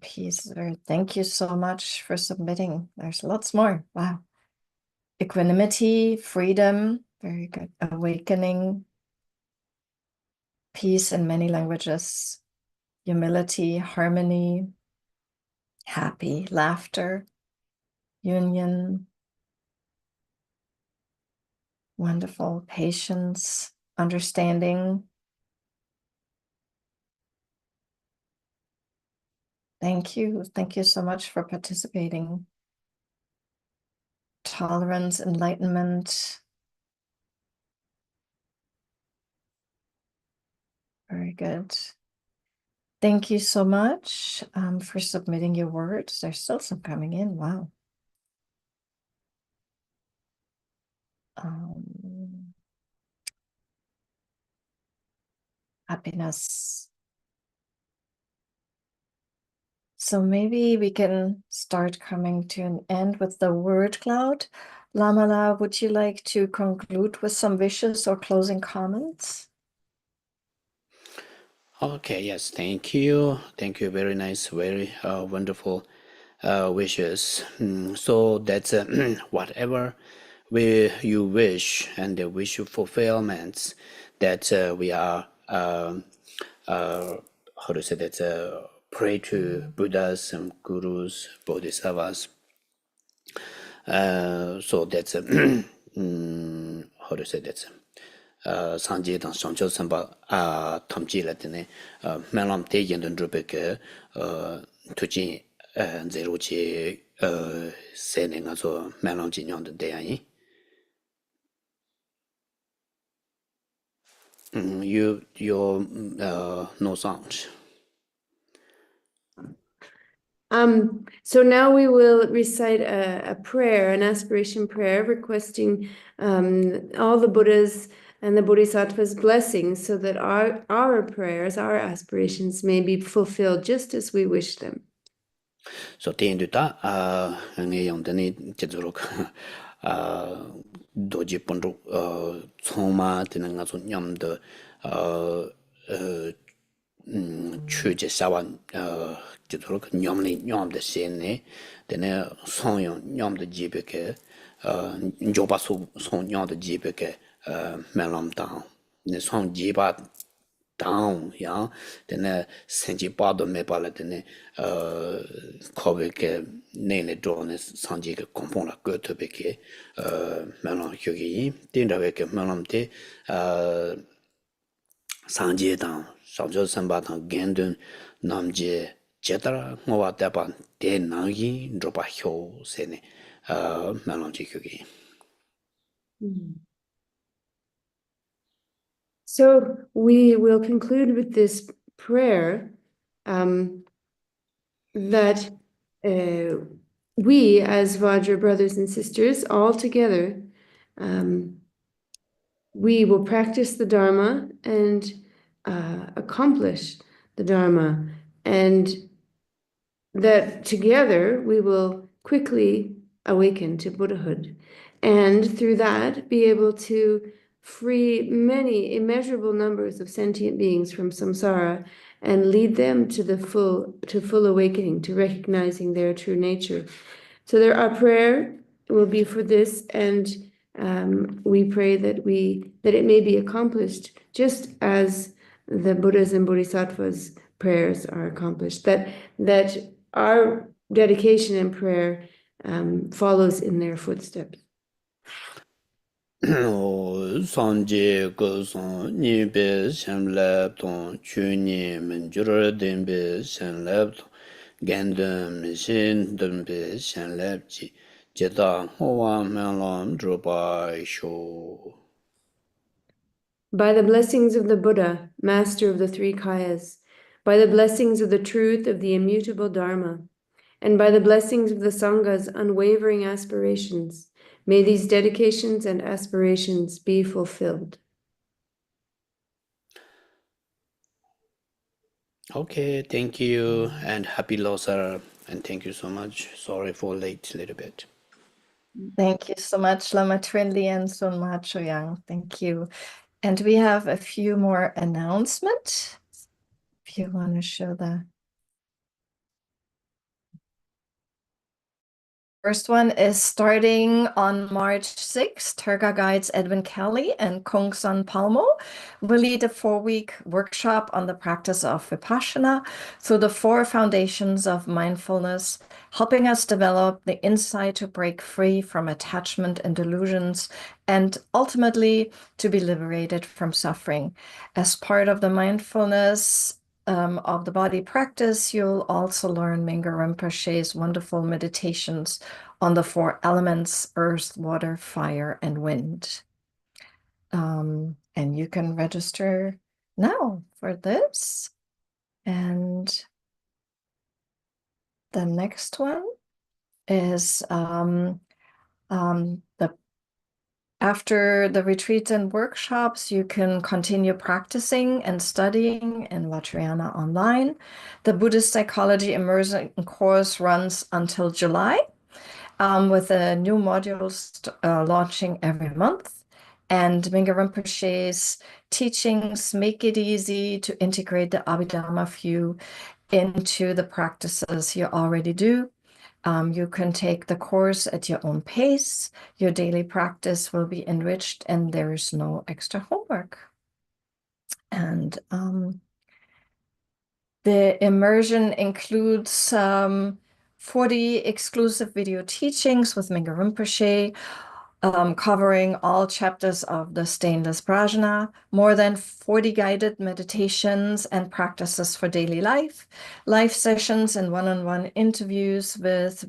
Speaker 1: peace. Thank you so much for submitting. There's lots more. Wow. Equanimity, freedom. Very good. Awakening. Peace in many languages. Humility, harmony. Happy, laughter, union. Wonderful. Patience, understanding. Thank you. Thank you so much for participating. Tolerance, enlightenment. Very good. Thank you so much for submitting your words. There's still some coming in. Wow. Happiness. So maybe we can start coming to an end with the word cloud. Lamala, would you like to conclude with some wishes or closing comments?
Speaker 2: Okay, yes, thank you. Thank you. Very nice, very wonderful wishes. So that's whatever you wish and the wish fulfillments that we are, how to say that, pray to Buddhas and Gurus, Bodhisattvas. So that's, how to say that, 상제 당 상처 선바 탐지라 되네 매람 대견된 주베게 투지 제로지 세네가서 매람 진영된 대야이 you no sound.
Speaker 3: So now we will recite a prayer, an aspiration prayer, requesting all the Buddhas and the Bodhisattvas' blessings so that our prayers, our aspirations may be fulfilled just as we wish them.
Speaker 2: So tienduta ngeyongdani jedzuruk doji ponru tsoma tinanga so nyamde 추제 사와 지도록 냠도 세네 데네 송용 냠도 지베게 조바소 송 냠도 지베게 멜람당 네 송지바 down yang dene senji pa do me pa la dene kobe ke ne le do ne sanji ke kompon la ko to be ke melon hyogi tin da be ke melon te sanji dang shangjo sanba dang gendun namje jetara ngwa ta pa de nangi dropa hyo se ne melon ji hyogi.
Speaker 3: So we will conclude with this prayer that we, as Vajra brothers and sisters, all together, we will practice the Dharma and accomplish the Dharma, and that together we will quickly awaken to Buddhahood, and through that be able to free many immeasurable numbers of sentient beings from samsara and lead them to full awakening, to recognizing their true nature. So our prayer will be for this, and we pray that it may be accomplished just as the Buddhas and Bodhisattvas' prayers are accomplished. That our dedication and prayer follows in their footsteps.
Speaker 2: Sanje goson nibe shenlab ton chuni mingyur denbe shenlab ton gandam shin denbe shenlab ji jeda hoa melon dropa sho.
Speaker 3: By the blessings of the Buddha, master of the three kayas, by the blessings of the truth of the immutable Dharma, and by the blessings of the Sangha's unwavering aspirations, may these dedications and aspirations be fulfilled.
Speaker 2: Okay, thank you and happy Losar, and thank you so much. Sorry for late a little bit.
Speaker 1: Thank you so much, Lama Trinley and Sun Ma Choyang. Thank you. And we have a few more announcements. If you want to show the first one is starting on March 6th. Tergar guides Edwin Kelly and Kong San Palmo will lead a 4-week workshop on the practice of Vipassana through the 4 foundations of mindfulness, helping us develop the insight to break free from attachment and delusions, and ultimately to be liberated from suffering. As part of the mindfulness of the body practice, you'll also learn Mingyur Rinpoche's wonderful meditations on the 4 elements: earth, water, fire, and wind. And you can register now for this. And the next one is after the retreats and workshops, you can continue practicing and studying in Vajrayana online. The Buddhist Psychology Immersion course runs until July, with the new modules launching every month. And Mingyur Rinpoche's teachings make it easy to integrate the Abhidharma view into the practices you already do. You can take the course at your own pace. Your daily practice will be enriched, and there is no extra homework. And the immersion includes 40 exclusive video teachings with Mingyur Rinpoche, covering all chapters of the Stainless Prajna, more than 40 guided meditations and practices for daily life, live sessions and one-on-one interviews with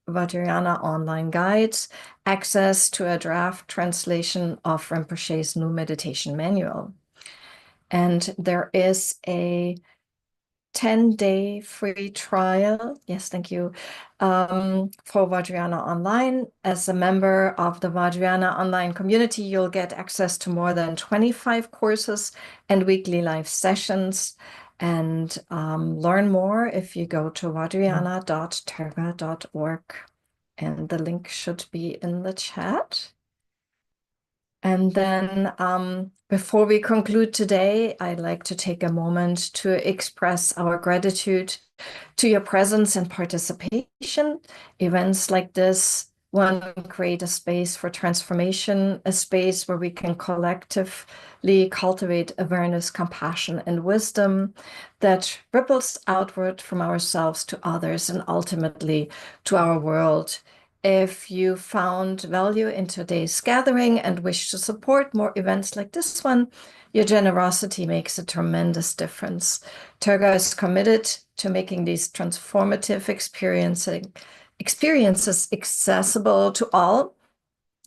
Speaker 1: Vajrayana online guides, access to a draft translation of Rinpoche's new meditation manual. And there is a 10-day free trial. Yes, thank you. For Vajrayana Online. As a member of the Vajrayana Online community, you'll get access to more than 25 courses and weekly live sessions. And learn more if you go to vajrayana.tergar.org. And the link should be in the chat. And then before we conclude today, I'd like to take a moment to express our gratitude to your presence and participation. Events like this, one, create a space for transformation, a space where we can collectively cultivate awareness, compassion, and wisdom that ripples outward from ourselves to others and ultimately to our world. If you found value in today's gathering and wish to support more events like this one, your generosity makes a tremendous difference. Tergar is committed to making these transformative experiences accessible to all,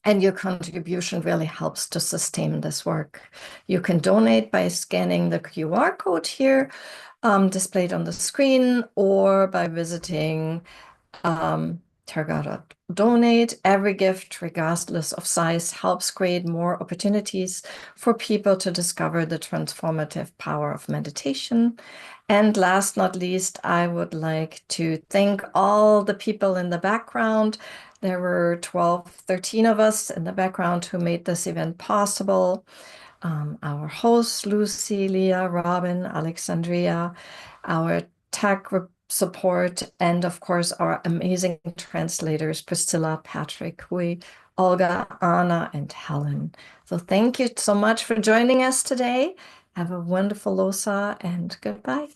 Speaker 1: and your contribution really helps to sustain this work. You can donate by scanning the QR code here, displayed on the screen, or by visiting Tergar.donate. Every gift, regardless of size, helps create more opportunities for people to discover the transformative power of meditation. And last not least, I would like to thank all the people in the background. There were 12, 13 of us in the background who made this event possible. Our hosts, Lucy, Leah, Robin, Alexandria, our tech support, and of course, our amazing translators, Priscilla, Patrick, Hui, Olga, Anna, and Helen. So thank you so much for joining us today. Have a wonderful Losar and goodbye.